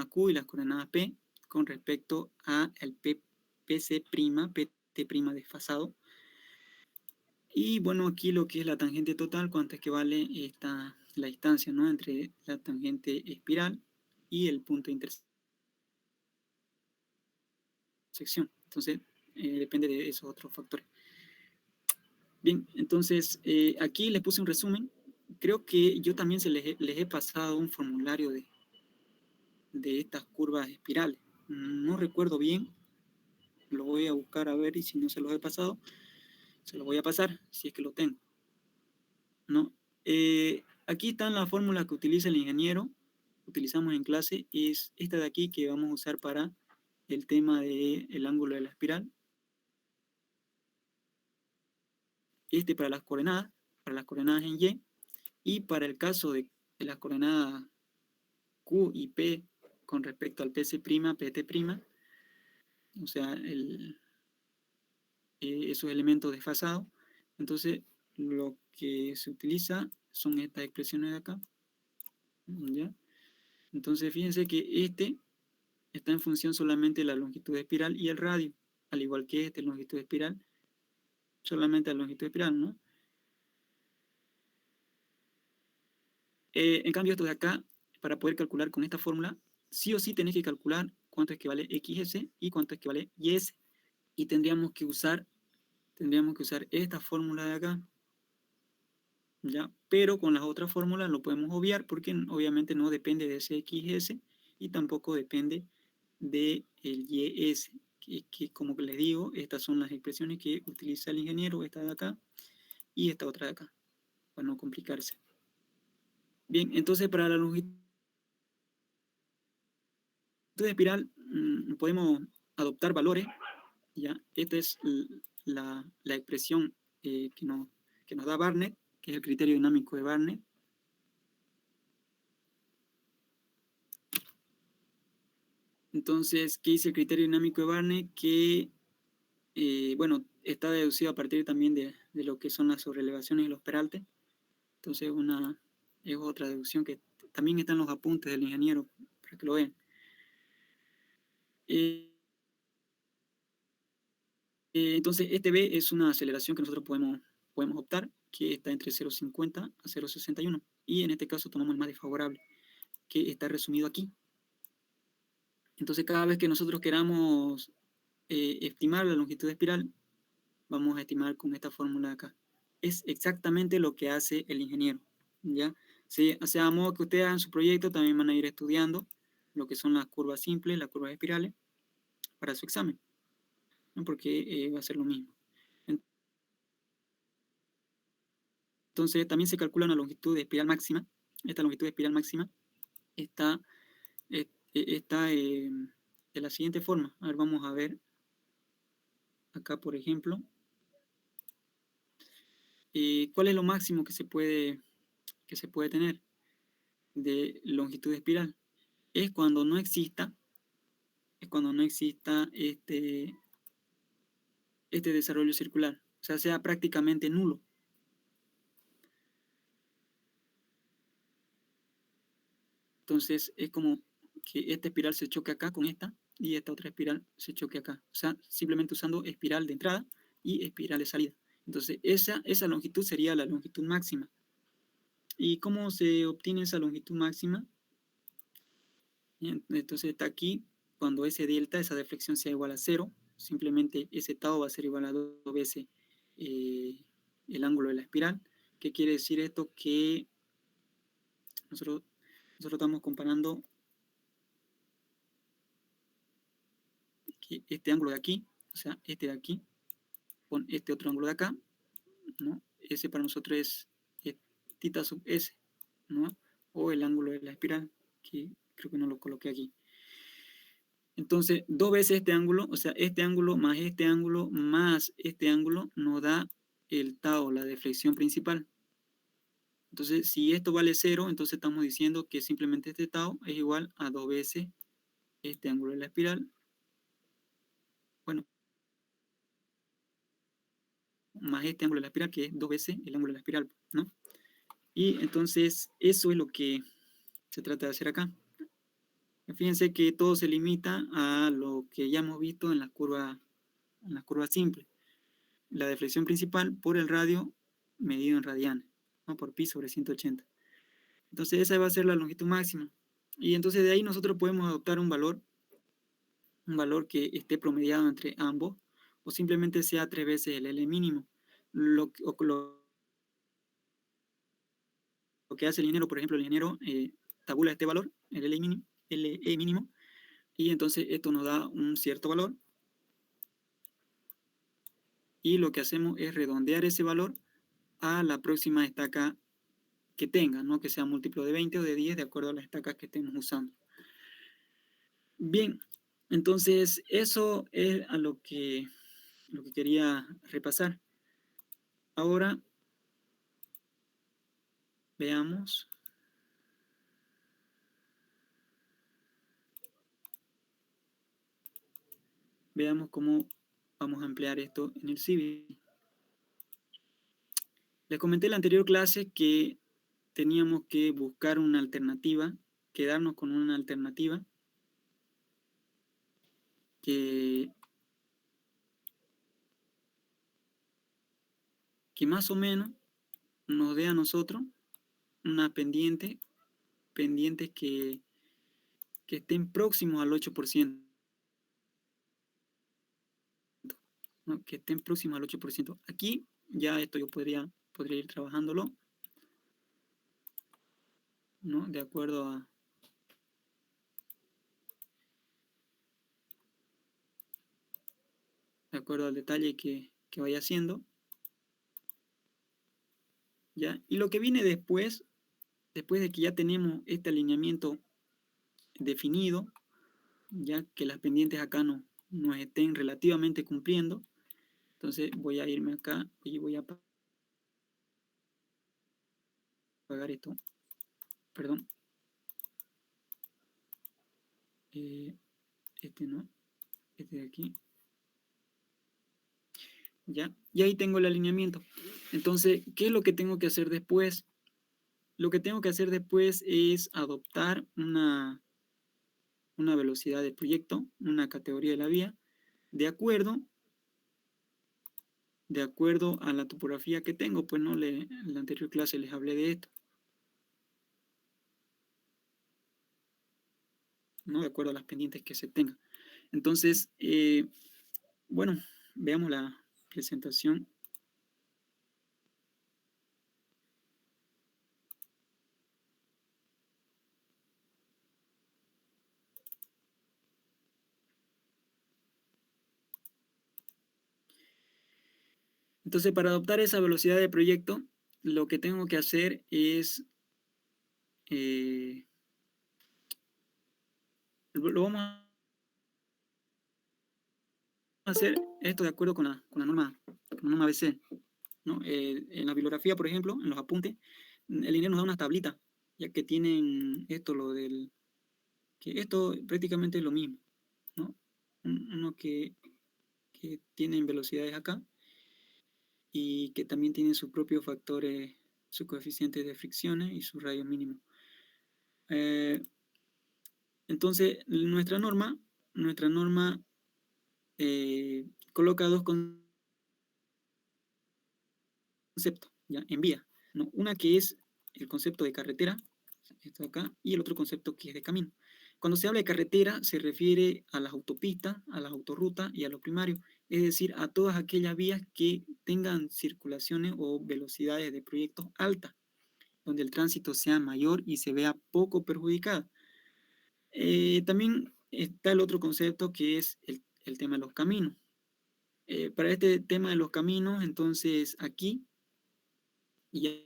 Q y las coordenadas P con respecto al PC', PT' desfasado. Y bueno, aquí lo que es la tangente total, cuánto es que vale la distancia, ¿no?, entre la tangente espiral y el punto de intersección. Entonces, depende de esos otros factores. Bien, entonces aquí les puse un resumen. Creo que yo también les he pasado un formulario de estas curvas espirales. No recuerdo bien, lo voy a buscar a ver, y si no se los he pasado, se los voy a pasar, si es que lo tengo, ¿no? Aquí están las fórmulas que utiliza el ingeniero, utilizamos en clase, es esta de aquí que vamos a usar para el tema del ángulo de la espiral. Este para las coordenadas en Y, y para el caso de las coordenadas Q y P con respecto al PC', PT', o sea, esos elementos desfasados, entonces lo que se utiliza son estas expresiones de acá, ¿ya? Entonces fíjense que este está en función solamente de la longitud de espiral y el radio, al igual que este, longitud de espiral, solamente la longitud de espiral, ¿no? En cambio, esto de acá, para poder calcular con esta fórmula, sí o sí tenéis que calcular cuánto es que vale XS y cuánto es que vale YS. Y tendríamos que usar esta fórmula de acá, ¿ya? Pero con las otras fórmulas lo podemos obviar, porque obviamente no depende de ese XS y tampoco depende del YS, que como les digo, estas son las expresiones que utiliza el ingeniero, esta de acá y esta otra de acá, para no complicarse. Bien, entonces para la longitud de espiral podemos adoptar valores, ¿ya? Esta es la expresión que nos da Barnett, que es el criterio dinámico de Barnett. Entonces, ¿qué dice el criterio dinámico de Barnett? Que, bueno, está deducido a partir también de lo que son las sobrelevaciones y los peraltes. Entonces, es otra deducción que también está en los apuntes del ingeniero, para que lo vean. Entonces, este B es una aceleración que nosotros podemos optar, que está entre 0,50 a 0,61. Y en este caso tomamos el más desfavorable, que está resumido aquí. Entonces, cada vez que nosotros queramos estimar la longitud de espiral, vamos a estimar con esta fórmula de acá. Es exactamente lo que hace el ingeniero, ¿ya? Sí, o sea, a modo que ustedes hagan su proyecto, también van a ir estudiando lo que son las curvas simples, las curvas espirales, para su examen, ¿no? Porque va a ser lo mismo. Entonces, también se calcula una longitud de espiral máxima. Esta longitud de espiral máxima está de la siguiente forma. A ver, vamos a ver acá, por ejemplo, ¿cuál es lo máximo que se puede tener de longitud de espiral? Es cuando no exista este desarrollo circular, o sea prácticamente nulo. Entonces es como que esta espiral se choque acá con esta y esta otra espiral se choque acá. O sea, simplemente usando espiral de entrada y espiral de salida. Entonces, esa longitud sería la longitud máxima. ¿Y cómo se obtiene esa longitud máxima? Bien, entonces está aquí, cuando ese delta, esa deflexión sea igual a 0, simplemente ese tau va a ser igual a 2 veces el ángulo de la espiral. ¿Qué quiere decir esto? Que nosotros estamos comparando que este ángulo de aquí, o sea, este de aquí, con este otro ángulo de acá, ¿no? Ese para nosotros es θ sub s, ¿no? O el ángulo de la espiral, que creo que no lo coloqué aquí. Entonces, 2 veces este ángulo, o sea, este ángulo más este ángulo más este ángulo nos da el tau, la deflexión principal. Entonces, si esto vale 0, entonces estamos diciendo que simplemente este tau es igual a 2 veces este ángulo de la espiral. Bueno, más este ángulo de la espiral, que es 2 veces el ángulo de la espiral, ¿no? Y entonces, eso es lo que se trata de hacer acá. Fíjense que todo se limita a lo que ya hemos visto en las curvas simples. La deflexión principal por el radio medido en radianes, ¿no? Por pi sobre 180. Entonces esa va a ser la longitud máxima. Y entonces de ahí nosotros podemos adoptar un valor que esté promediado entre ambos, o simplemente sea 3 veces el L mínimo. Lo que hace el ingeniero, por ejemplo, el ingeniero tabula este valor, el LE mínimo, y entonces esto nos da un cierto valor, y lo que hacemos es redondear ese valor a la próxima estaca que tenga, ¿no? Que sea múltiplo de 20 o de 10, de acuerdo a las estacas que estemos usando. Bien, entonces eso es a lo que quería repasar. Ahora veamos. Veamos cómo vamos a emplear esto en el CIVI. Les comenté en la anterior clase que teníamos que buscar una alternativa, quedarnos con una alternativa que más o menos nos dé a nosotros una pendientes que estén próximos al 8%. ¿No? Que estén próximos al 8%. Aquí ya esto yo podría ir trabajándolo, ¿no? De acuerdo al detalle que vaya haciendo. ¿Ya? Y lo que viene después de que ya tenemos este alineamiento definido, ya que las pendientes acá nos estén relativamente cumpliendo, entonces voy a irme acá y voy a apagar esto, perdón, este no, este de aquí, ya, y ahí tengo el alineamiento. Entonces, ¿qué es lo que tengo que hacer después? Lo que tengo que hacer después es adoptar una velocidad de proyecto, una categoría de la vía, de acuerdo a la topografía que tengo. Pues no, en la anterior clase les hablé de esto, ¿no? De acuerdo a las pendientes que se tengan. Entonces, bueno, veamos la presentación. Entonces, para adoptar esa velocidad de proyecto, lo que tengo que hacer es, lo vamos a hacer esto de acuerdo con la norma ABC, ¿no? En la bibliografía, por ejemplo, en los apuntes, el ingeniero nos da unas tablitas, ya que tienen esto, que esto prácticamente es lo mismo, ¿no? Uno que tienen velocidades acá y que también tienen sus propios factores, sus coeficientes de fricciones y su radio mínimo. Entonces, nuestra norma coloca dos conceptos, ¿ya? En vía, ¿no? Una que es el concepto de carretera, esto de acá, y el otro concepto que es de camino. Cuando se habla de carretera, se refiere a las autopistas, a las autorrutas y a los primarios, es decir, a todas aquellas vías que tengan circulaciones o velocidades de proyectos altas, donde el tránsito sea mayor y se vea poco perjudicada. También está el otro concepto que es el tema de los caminos. Para este tema de los caminos, entonces aquí ya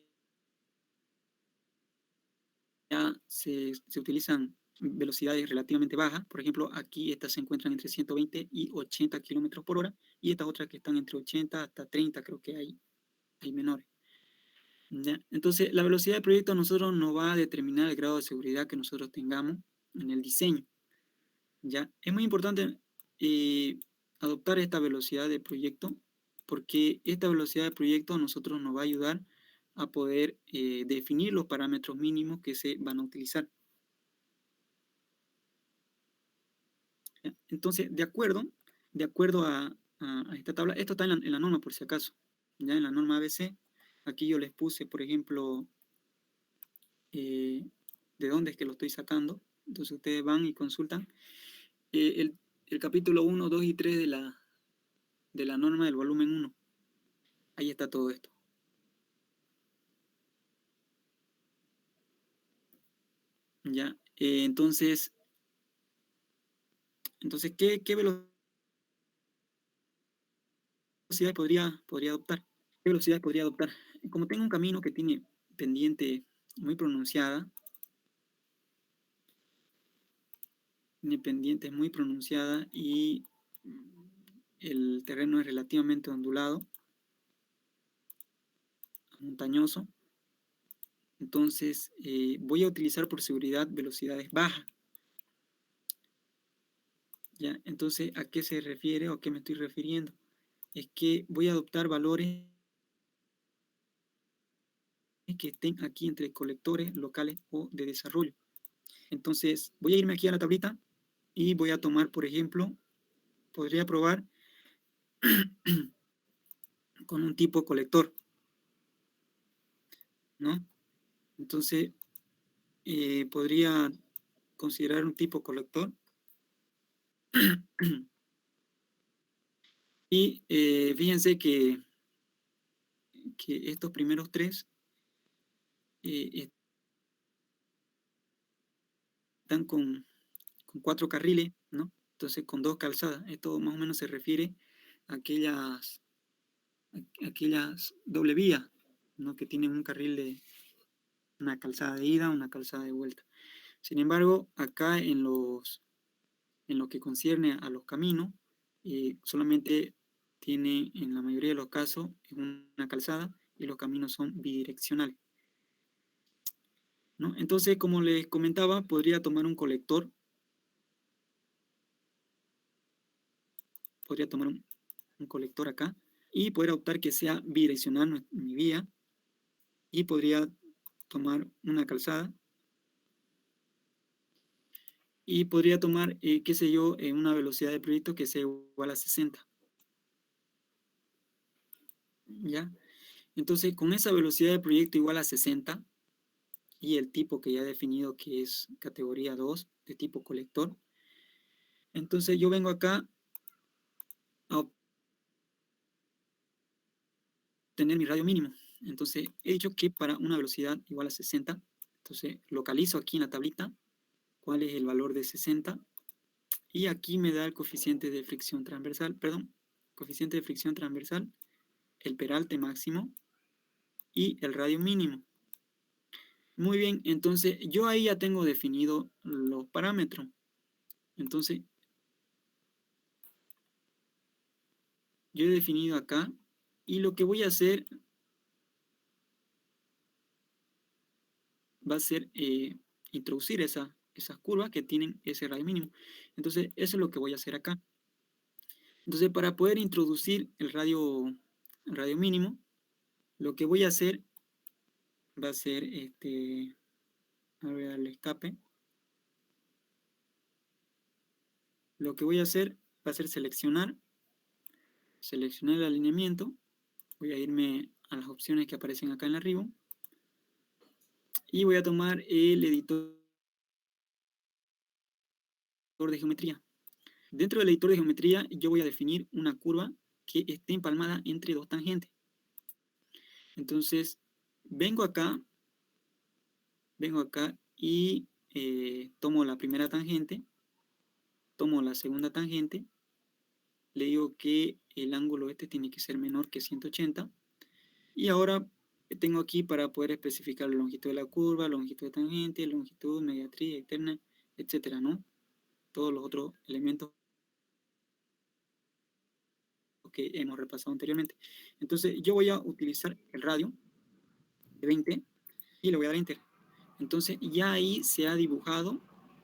se utilizan velocidades relativamente bajas. Por ejemplo, aquí estas se encuentran entre 120 y 80 kilómetros por hora, y estas otras que están entre 80 hasta 30, creo que hay menores. ¿Ya? Entonces, la velocidad de proyecto a nosotros nos va a determinar el grado de seguridad que nosotros tengamos en el diseño. ¿Ya? Es muy importante adoptar esta velocidad de proyecto, porque esta velocidad de proyecto a nosotros nos va a ayudar a poder definir los parámetros mínimos que se van a utilizar. ¿Ya? Entonces, de acuerdo a esta tabla, esto está en la norma por si acaso, ya en la norma ABC, aquí yo les puse, por ejemplo, de dónde es que lo estoy sacando, entonces ustedes van y consultan el capítulo 1, 2 y 3 de la norma del volumen 1, ahí está todo esto. ¿Ya? Entonces, ¿qué velocidad podría adoptar? ¿Qué velocidad podría adoptar? Como tengo un camino que tiene pendiente muy pronunciada, y el terreno es relativamente ondulado, montañoso, entonces voy a utilizar por seguridad velocidades bajas. ¿Ya? Entonces, ¿a qué se refiere o a qué me estoy refiriendo? Es que voy a adoptar valores que estén aquí entre colectores locales o de desarrollo. Entonces, voy a irme aquí a la tablita y voy a tomar, por ejemplo, podría probar con un tipo colector, ¿no? Entonces, podría considerar un tipo colector y fíjense que estos primeros tres están con 4 carriles, ¿no? Entonces con 2 calzadas. Esto más o menos se refiere a aquellas doble vías, ¿no? Que tienen un carril de una calzada de ida, una calzada de vuelta. Sin embargo, acá en lo que concierne a los caminos, solamente tiene en la mayoría de los casos una calzada y los caminos son bidireccionales, ¿no? Entonces, como les comentaba, podría tomar un colector, acá y poder optar que sea bidireccional mi vía, y podría tomar una calzada y podría tomar, qué sé yo, una velocidad de proyecto que sea igual a 60. ¿Ya? Entonces, con esa velocidad de proyecto igual a 60 y el tipo que ya he definido que es categoría 2 de tipo colector, entonces yo vengo acá a obtener mi radio mínimo. Entonces, he dicho que para una velocidad igual a 60, entonces localizo aquí en la tablita cuál es el valor de 60, y aquí me da el coeficiente de fricción transversal, el peralte máximo y el radio mínimo. Muy bien, entonces yo ahí ya tengo definido los parámetros. Entonces, yo he definido acá, y lo que voy a hacer va a ser introducir esas curvas que tienen ese radio mínimo. Entonces, eso es lo que voy a hacer acá. Entonces, para poder introducir el radio mínimo, lo que voy a hacer va a ser, a ver, al escape. lo que voy a hacer va a ser seleccionar el alineamiento. Voy a irme a las opciones que aparecen acá en la ribbon y voy a tomar el editor de geometría. Dentro del editor de geometría yo voy a definir una curva que esté empalmada entre dos tangentes. Entonces, vengo acá y tomo la primera tangente, tomo la segunda tangente, le digo que el ángulo este tiene que ser menor que 180, y ahora tengo aquí para poder especificar la longitud de la curva, longitud de tangente, longitud, mediatriz, externa, etcétera, ¿no? Todos los otros elementos que hemos repasado anteriormente. Entonces, yo voy a utilizar el radio de 20 y le voy a dar Enter. Entonces, ya ahí se ha dibujado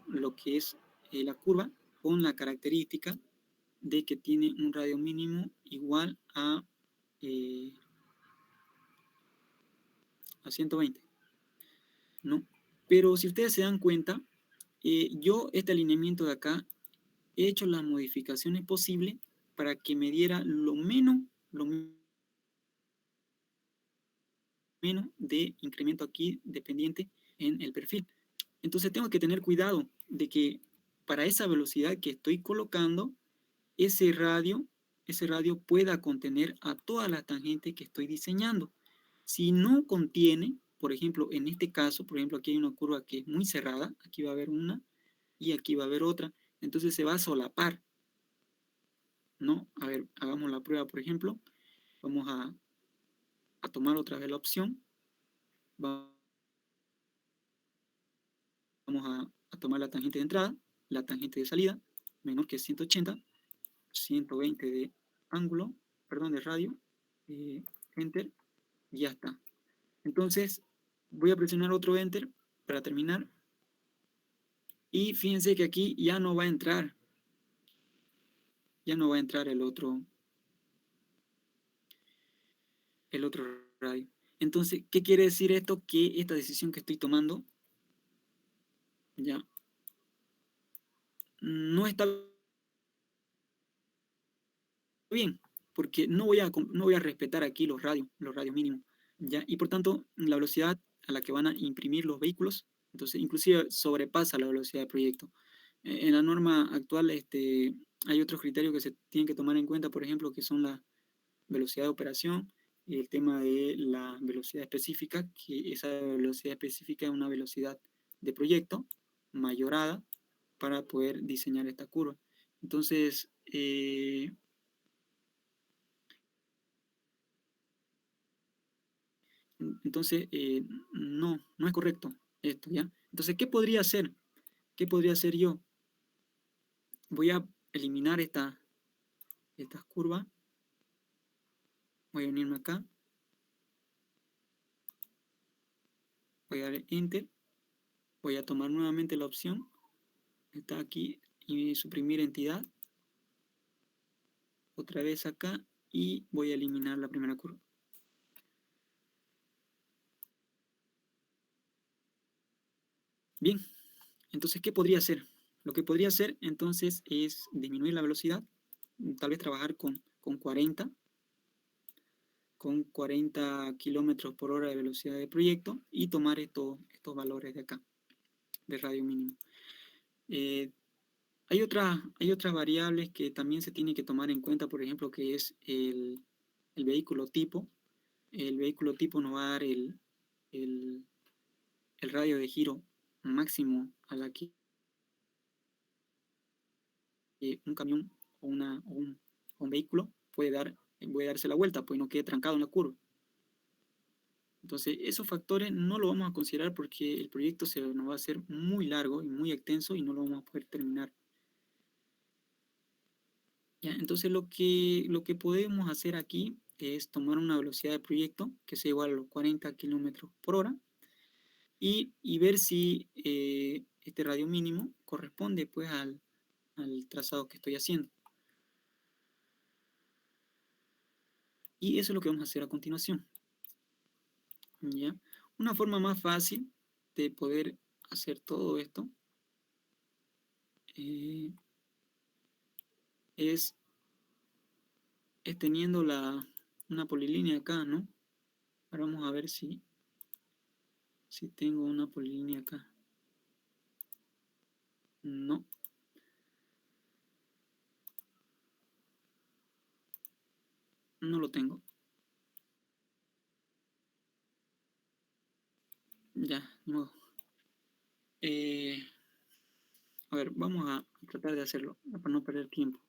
lo que es la curva con la característica de que tiene un radio mínimo igual a 120, ¿no? Pero si ustedes se dan cuenta, yo este alineamiento de acá he hecho las modificaciones posibles para que me diera lo menos de incremento aquí dependiente en el perfil. Entonces tengo que tener cuidado de que para esa velocidad que estoy colocando, ese radio pueda contener a todas las tangentes que estoy diseñando. Si no contiene, por ejemplo, en este caso, por ejemplo, aquí hay una curva que es muy cerrada, aquí va a haber una y aquí va a haber otra, entonces se va a solapar, ¿no? A ver, hagamos la prueba, por ejemplo, vamos a tomar otra vez la opción, vamos a tomar la tangente de entrada, la tangente de salida, menor que 180, 120 de ángulo, perdón, de radio, Enter, y ya está. Entonces, voy a presionar otro Enter para terminar. Y fíjense que aquí ya no va a entrar. Ya no va a entrar el otro radio. Entonces, ¿qué quiere decir esto? Que esta decisión que estoy tomando ya no está bien, porque no voy a respetar aquí los radios mínimos, ¿ya? Y por tanto, la velocidad a la que van a imprimir los vehículos, entonces inclusive sobrepasa la velocidad de proyecto. En la norma actual hay otros criterios que se tienen que tomar en cuenta, por ejemplo, que son la velocidad de operación y el tema de la velocidad específica, que esa velocidad específica es una velocidad de proyecto mayorada para poder diseñar esta curva. Entonces, no es correcto esto, ¿ya? Entonces, ¿qué podría hacer? ¿Qué podría hacer yo? Voy a eliminar estas curvas. Voy a unirme acá. Voy a dar Enter. Voy a tomar nuevamente la opción. Está aquí. Y suprimir entidad. Otra vez acá. Y voy a eliminar la primera curva. Bien. Entonces, ¿qué podría hacer? Lo que podría hacer entonces es disminuir la velocidad. Tal vez trabajar con 40 kilómetros por hora de velocidad de proyecto y tomar estos valores de acá, de radio mínimo. Hay otras variables que también se tiene que tomar en cuenta, por ejemplo, que es el vehículo tipo. El vehículo tipo nos va a dar el radio de giro máximo a la que un camión o un vehículo puede darse la vuelta, pues no quede trancado en la curva. Entonces, esos factores no lo vamos a considerar porque el proyecto nos va a hacer muy largo y muy extenso y no lo vamos a poder terminar. ¿Ya? Entonces, lo que podemos hacer aquí es tomar una velocidad de proyecto que sea igual a los 40 kilómetros por hora y ver si este radio mínimo corresponde pues al trazado que estoy haciendo. Y eso es lo que vamos a hacer a continuación. ¿Ya? Una forma más fácil de poder hacer todo esto es teniendo una polilínea acá, ¿no? Ahora vamos a ver si tengo una polilínea acá. No. No lo tengo. Ya, no. A ver, vamos a tratar de hacerlo para no perder tiempo.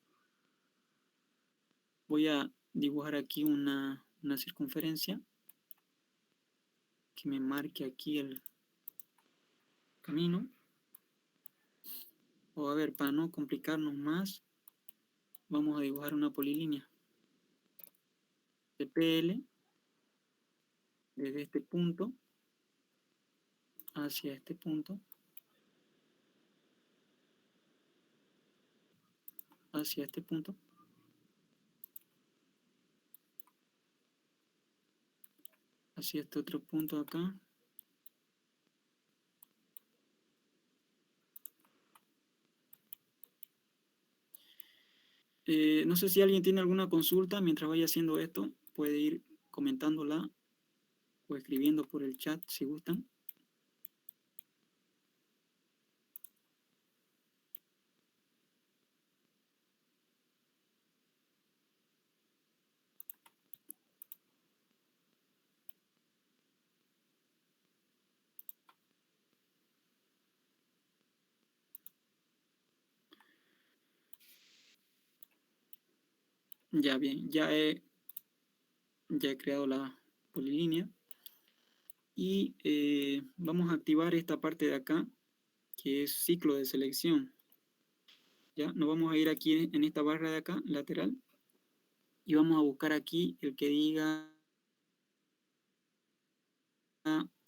Voy a dibujar aquí una circunferencia que me marque aquí el camino. O a ver, para no complicarnos más, vamos a dibujar una polilínea de PL desde este punto hacia este punto, hacia este punto, hacia este otro punto acá. No sé si alguien tiene alguna consulta mientras vaya haciendo esto, puede ir comentándola o escribiendo por el chat si gustan. Ya bien, ya he creado la polilínea y vamos a activar esta parte de acá que es ciclo de selección. Ya nos vamos a ir aquí en esta barra de acá lateral y vamos a buscar aquí el que diga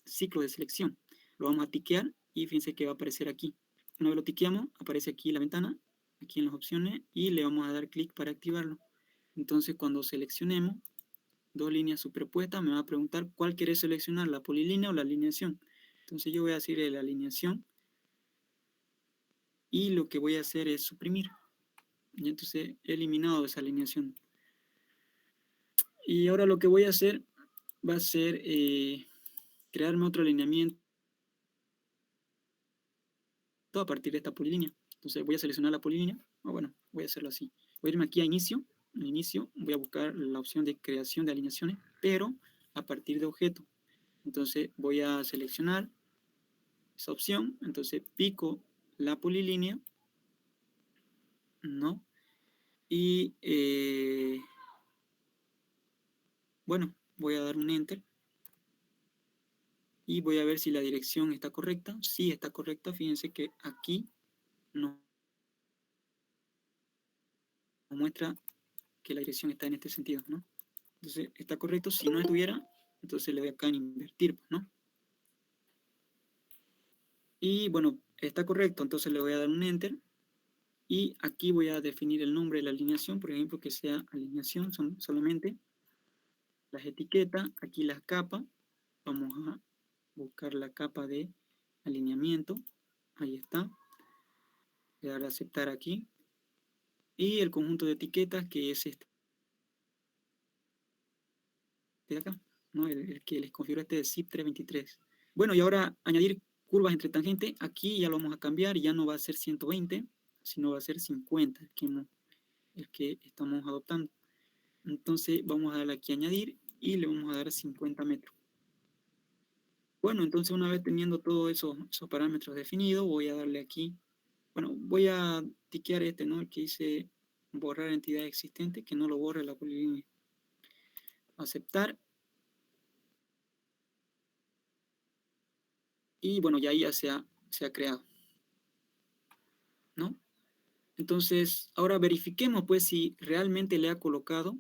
ciclo de selección. Lo vamos a tiquear y fíjense que va a aparecer aquí. Una vez lo tiqueamos, aparece aquí la ventana, aquí en las opciones, y le vamos a dar clic para activarlo. Entonces cuando seleccionemos dos líneas superpuestas, me va a preguntar cuál querés seleccionar, la polilínea o la alineación. Entonces yo voy a decir la alineación y lo que voy a hacer es suprimir. Y entonces he eliminado esa alineación. Y ahora lo que voy a hacer va a ser crearme otro alineamiento a partir de esta polilínea. Entonces voy a seleccionar la polilínea. Bueno, voy a hacerlo así. Voy a irme aquí a inicio. En inicio voy a buscar la opción de creación de alineaciones, pero a partir de objeto. Entonces voy a seleccionar esa opción. Entonces pico la polilínea. ¿No? Y bueno, voy a dar un enter. Y voy a ver si la dirección está correcta. Sí, está correcta. Fíjense que aquí nos muestra que la dirección está en este sentido, ¿no? Entonces, está correcto. Si no estuviera, entonces le doy acá en invertir, ¿no? Y bueno, está correcto. Entonces le voy a dar un enter. Y aquí voy a definir el nombre de la alineación. Por ejemplo, que sea alineación solamente. Las etiquetas. Aquí las capas. Vamos a buscar la capa de alineamiento. Ahí está. Le daré a aceptar aquí. Y el conjunto de etiquetas que es este de acá, ¿no? El que les configuro este de zip 323. Bueno, y ahora añadir curvas entre tangentes. Aquí ya lo vamos a cambiar. Ya no va a ser 120, sino va a ser 50, el que estamos adoptando. Entonces vamos a darle aquí a añadir y le vamos a dar 50 metros. Bueno, entonces una vez teniendo todos esos parámetros definidos, voy a darle aquí, bueno, voy a tiquear este, ¿no? El que dice borrar entidad existente, que no lo borre la polilínea. Aceptar. Y bueno, ya ahí ya se ha creado, ¿no? Entonces, ahora verifiquemos pues si realmente le ha colocado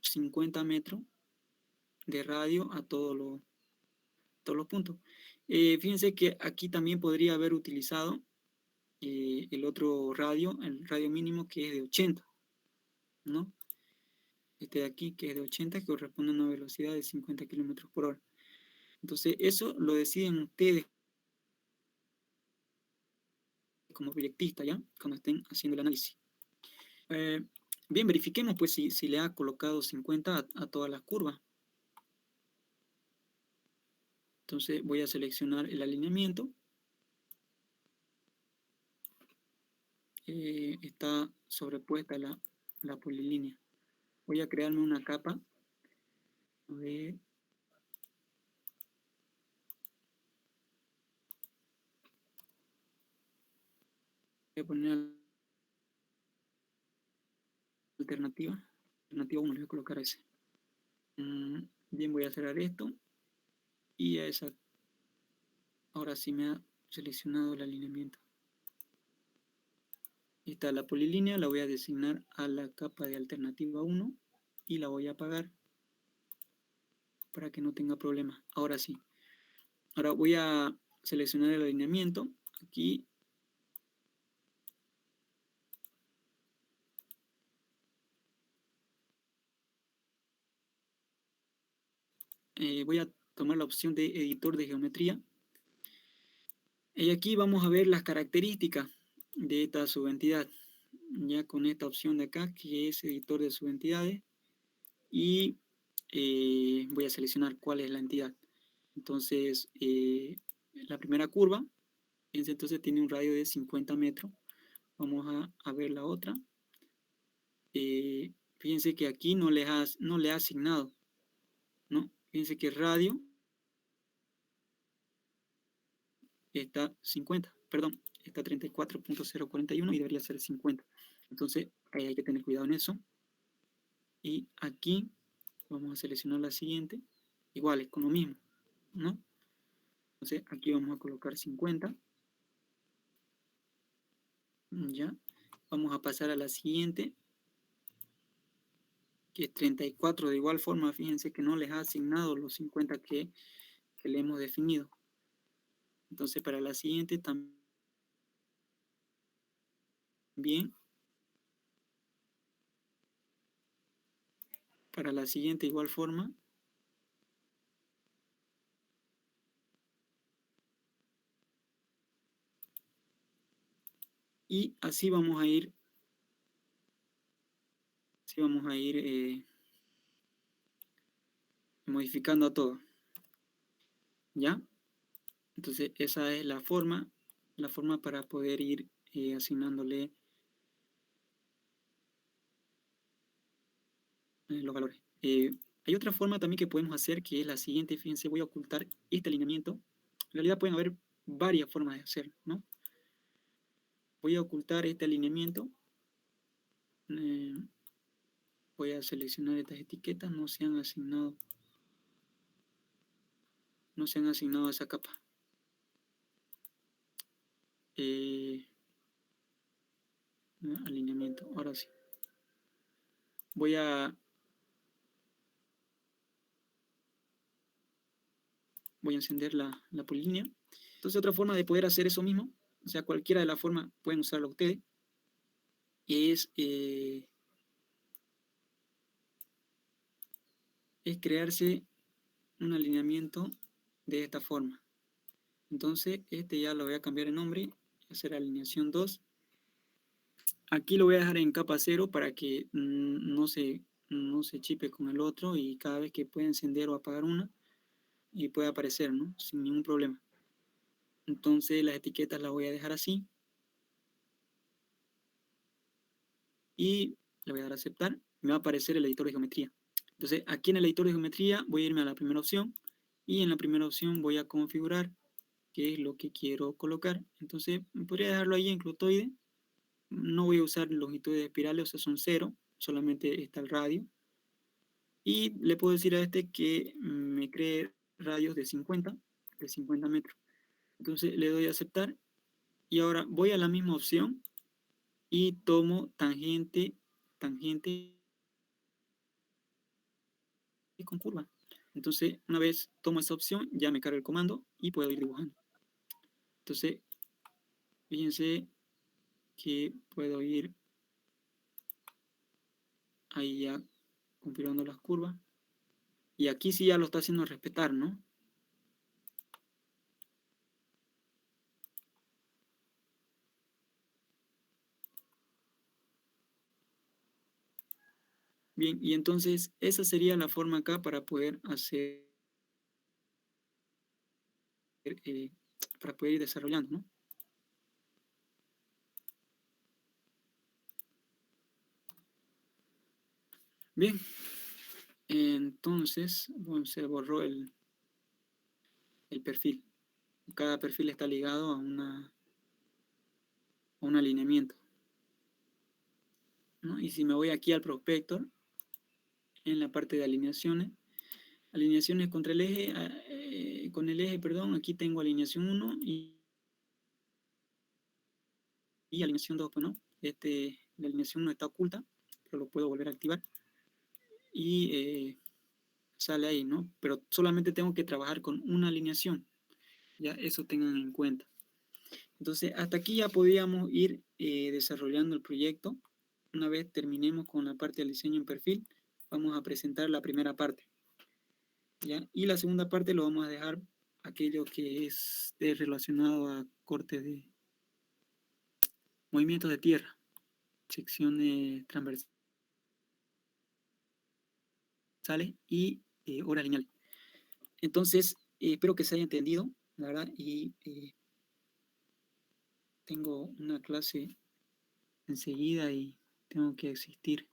50 metros de radio a todos los puntos. Fíjense que aquí también podría haber utilizado el otro radio, el radio mínimo que es de 80, ¿no? Este de aquí que es de 80, que corresponde a una velocidad de 50 kilómetros por hora. Entonces, eso lo deciden ustedes como proyectista, ¿ya? Cuando estén haciendo el análisis. Bien, verifiquemos pues si le ha colocado 50 a todas las curvas. Entonces voy a seleccionar el alineamiento. Está sobrepuesta la polilínea. Voy a crearme una capa. A ver. Voy a poner alternativa 1, le voy a colocar ese. Bien, voy a cerrar esto. Y a esa, ahora sí me ha seleccionado el alineamiento. Está la polilínea, la voy a designar a la capa de alternativa 1 y la voy a apagar para que no tenga problema. Ahora sí. Ahora voy a seleccionar el alineamiento. Aquí. Voy a tomar la opción de editor de geometría. Y aquí vamos a ver las características de esta subentidad. Ya con esta opción de acá, que es editor de subentidades. Y voy a seleccionar cuál es la entidad. Entonces, la primera curva, entonces tiene un radio de 50 metros. Vamos a ver la otra. Fíjense que aquí no le ha asignado, ¿no? Fíjense que radio está 50, perdón, está 34.041 y debería ser 50. Entonces, ahí hay que tener cuidado en eso. Y aquí vamos a seleccionar la siguiente. Igual, es con lo mismo, ¿no? Entonces, aquí vamos a colocar 50. Ya. Vamos a pasar a la siguiente, que es 34. De igual forma, fíjense que no les ha asignado los 50 que le hemos definido. Entonces, para la siguiente también. Para la siguiente, igual forma. Y así vamos a ir. Modificando a todo. ¿Ya? Entonces, esa es la forma para poder ir asignándole los valores. Hay otra forma también que podemos hacer, que es la siguiente. Fíjense, voy a ocultar este alineamiento. En realidad pueden haber varias formas de hacer, ¿no? Voy a ocultar este alineamiento. Voy a seleccionar estas etiquetas. No se han asignado a esa capa. Alineamiento, ahora sí. Voy a encender la polilínea. Entonces, otra forma de poder hacer eso mismo, o sea, cualquiera de las formas pueden usarla ustedes, es crearse un alineamiento de esta forma. Entonces, este ya lo voy a cambiar de nombre, voy a hacer alineación 2. Aquí lo voy a dejar en capa 0 para que no se chipe con el otro y cada vez que pueda encender o apagar una, y puede aparecer, ¿no? Sin ningún problema. Entonces, las etiquetas las voy a dejar así. Y le voy a dar a aceptar. Me va a aparecer el editor de geometría. Entonces, aquí en el editor de geometría voy a irme a la primera opción. Y en la primera opción voy a configurar qué es lo que quiero colocar. Entonces, podría dejarlo ahí en clotoide. No voy a usar longitudes espirales, o sea, son 0. Solamente está el radio. Y le puedo decir a este que me cree radios de 50 metros. Entonces, le doy a aceptar. Y ahora voy a la misma opción y tomo tangente y con curva. Entonces, una vez tomo esa opción, ya me carga el comando y puedo ir dibujando. Entonces, fíjense que puedo ir ahí ya configurando las curvas. Y aquí sí ya lo está haciendo respetar, ¿no? Bien, y entonces esa sería la forma acá para poder hacer, para poder ir desarrollando, ¿no? Bien, entonces, bueno, se borró el perfil. Cada perfil está ligado a un alineamiento, ¿no? Y si me voy aquí al prospector, en la parte de alineaciones contra el eje, con el eje, perdón, aquí tengo alineación 1 y alineación 2, pues, ¿no? La alineación 1 está oculta, pero lo puedo volver a activar y sale ahí, ¿no? Pero solamente tengo que trabajar con una alineación, ya eso tengan en cuenta. Entonces, hasta aquí ya podíamos ir desarrollando el proyecto. Una vez terminemos con la parte del diseño en perfil, vamos a presentar la primera parte, ¿ya? Y la segunda parte lo vamos a dejar aquello que es relacionado a corte de movimientos de tierra, secciones transversales y hora lineal. Entonces, espero que se haya entendido, la verdad, y tengo una clase enseguida y tengo que asistir.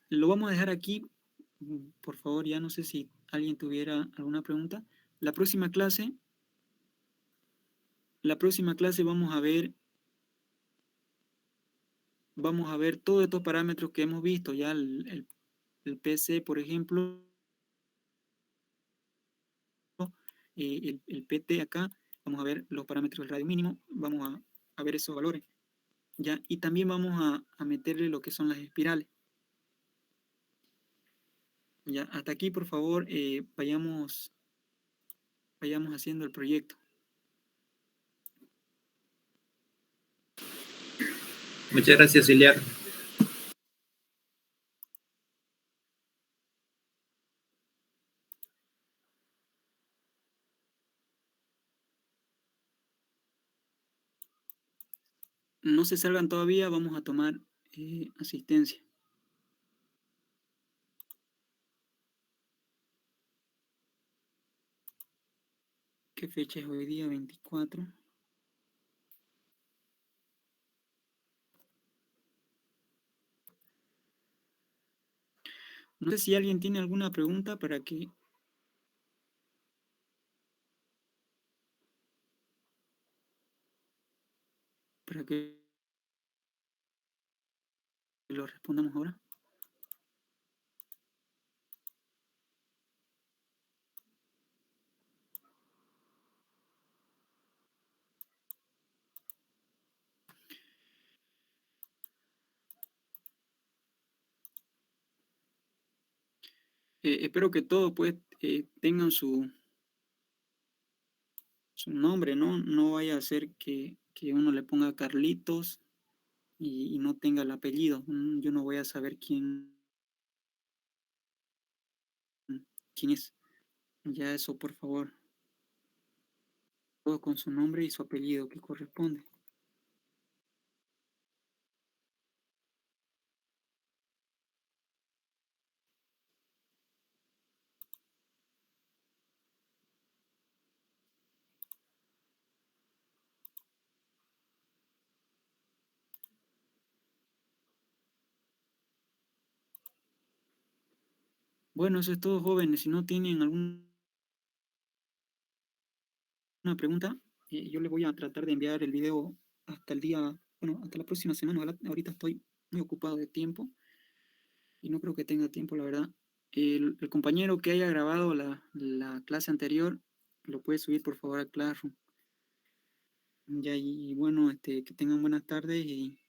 Lo vamos a dejar aquí, por favor, ya no sé si alguien tuviera alguna pregunta. La próxima clase vamos a ver todos estos parámetros que hemos visto, ya el PC, por ejemplo, el PT acá, vamos a ver los parámetros del radio mínimo, vamos a ver esos valores, ¿ya? Y también vamos a meterle lo que son las espirales. Ya, hasta aquí, por favor, vayamos haciendo el proyecto. Muchas gracias, Auxiliar. No se salgan todavía, vamos a tomar asistencia. ¿Qué fecha es hoy día? 24. No sé si alguien tiene alguna pregunta para que lo respondamos ahora. Espero que todos pues tengan su nombre, ¿no? No vaya a ser que uno le ponga Carlitos y no tenga el apellido. Yo no voy a saber quién es. Ya eso, por favor. Todo con su nombre y su apellido que corresponde. Bueno, eso es todo, jóvenes. Si no tienen alguna pregunta, yo les voy a tratar de enviar el video hasta el día, bueno, hasta la próxima semana. Ahorita estoy muy ocupado de tiempo y no creo que tenga tiempo, la verdad. El compañero que haya grabado la clase anterior, lo puede subir por favor a Classroom. Ya, y bueno, que tengan buenas tardes y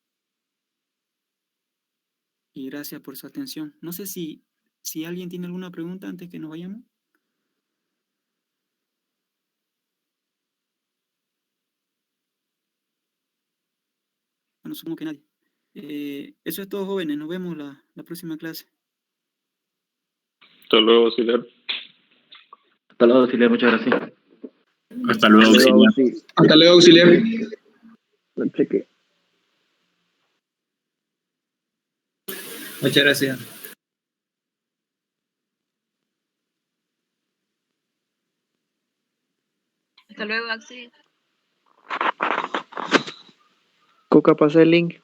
gracias por su atención. No sé si alguien tiene alguna pregunta antes que nos vayamos. Bueno, supongo que nadie. Eso es todo, jóvenes. Nos vemos la próxima clase. Hasta luego, auxiliar. Hasta luego, Auxiliar, muchas gracias. Hasta luego, auxiliar. Hasta luego, auxiliar. Cheque. Muchas gracias. Hasta luego, Axel. Coca, pasa el link.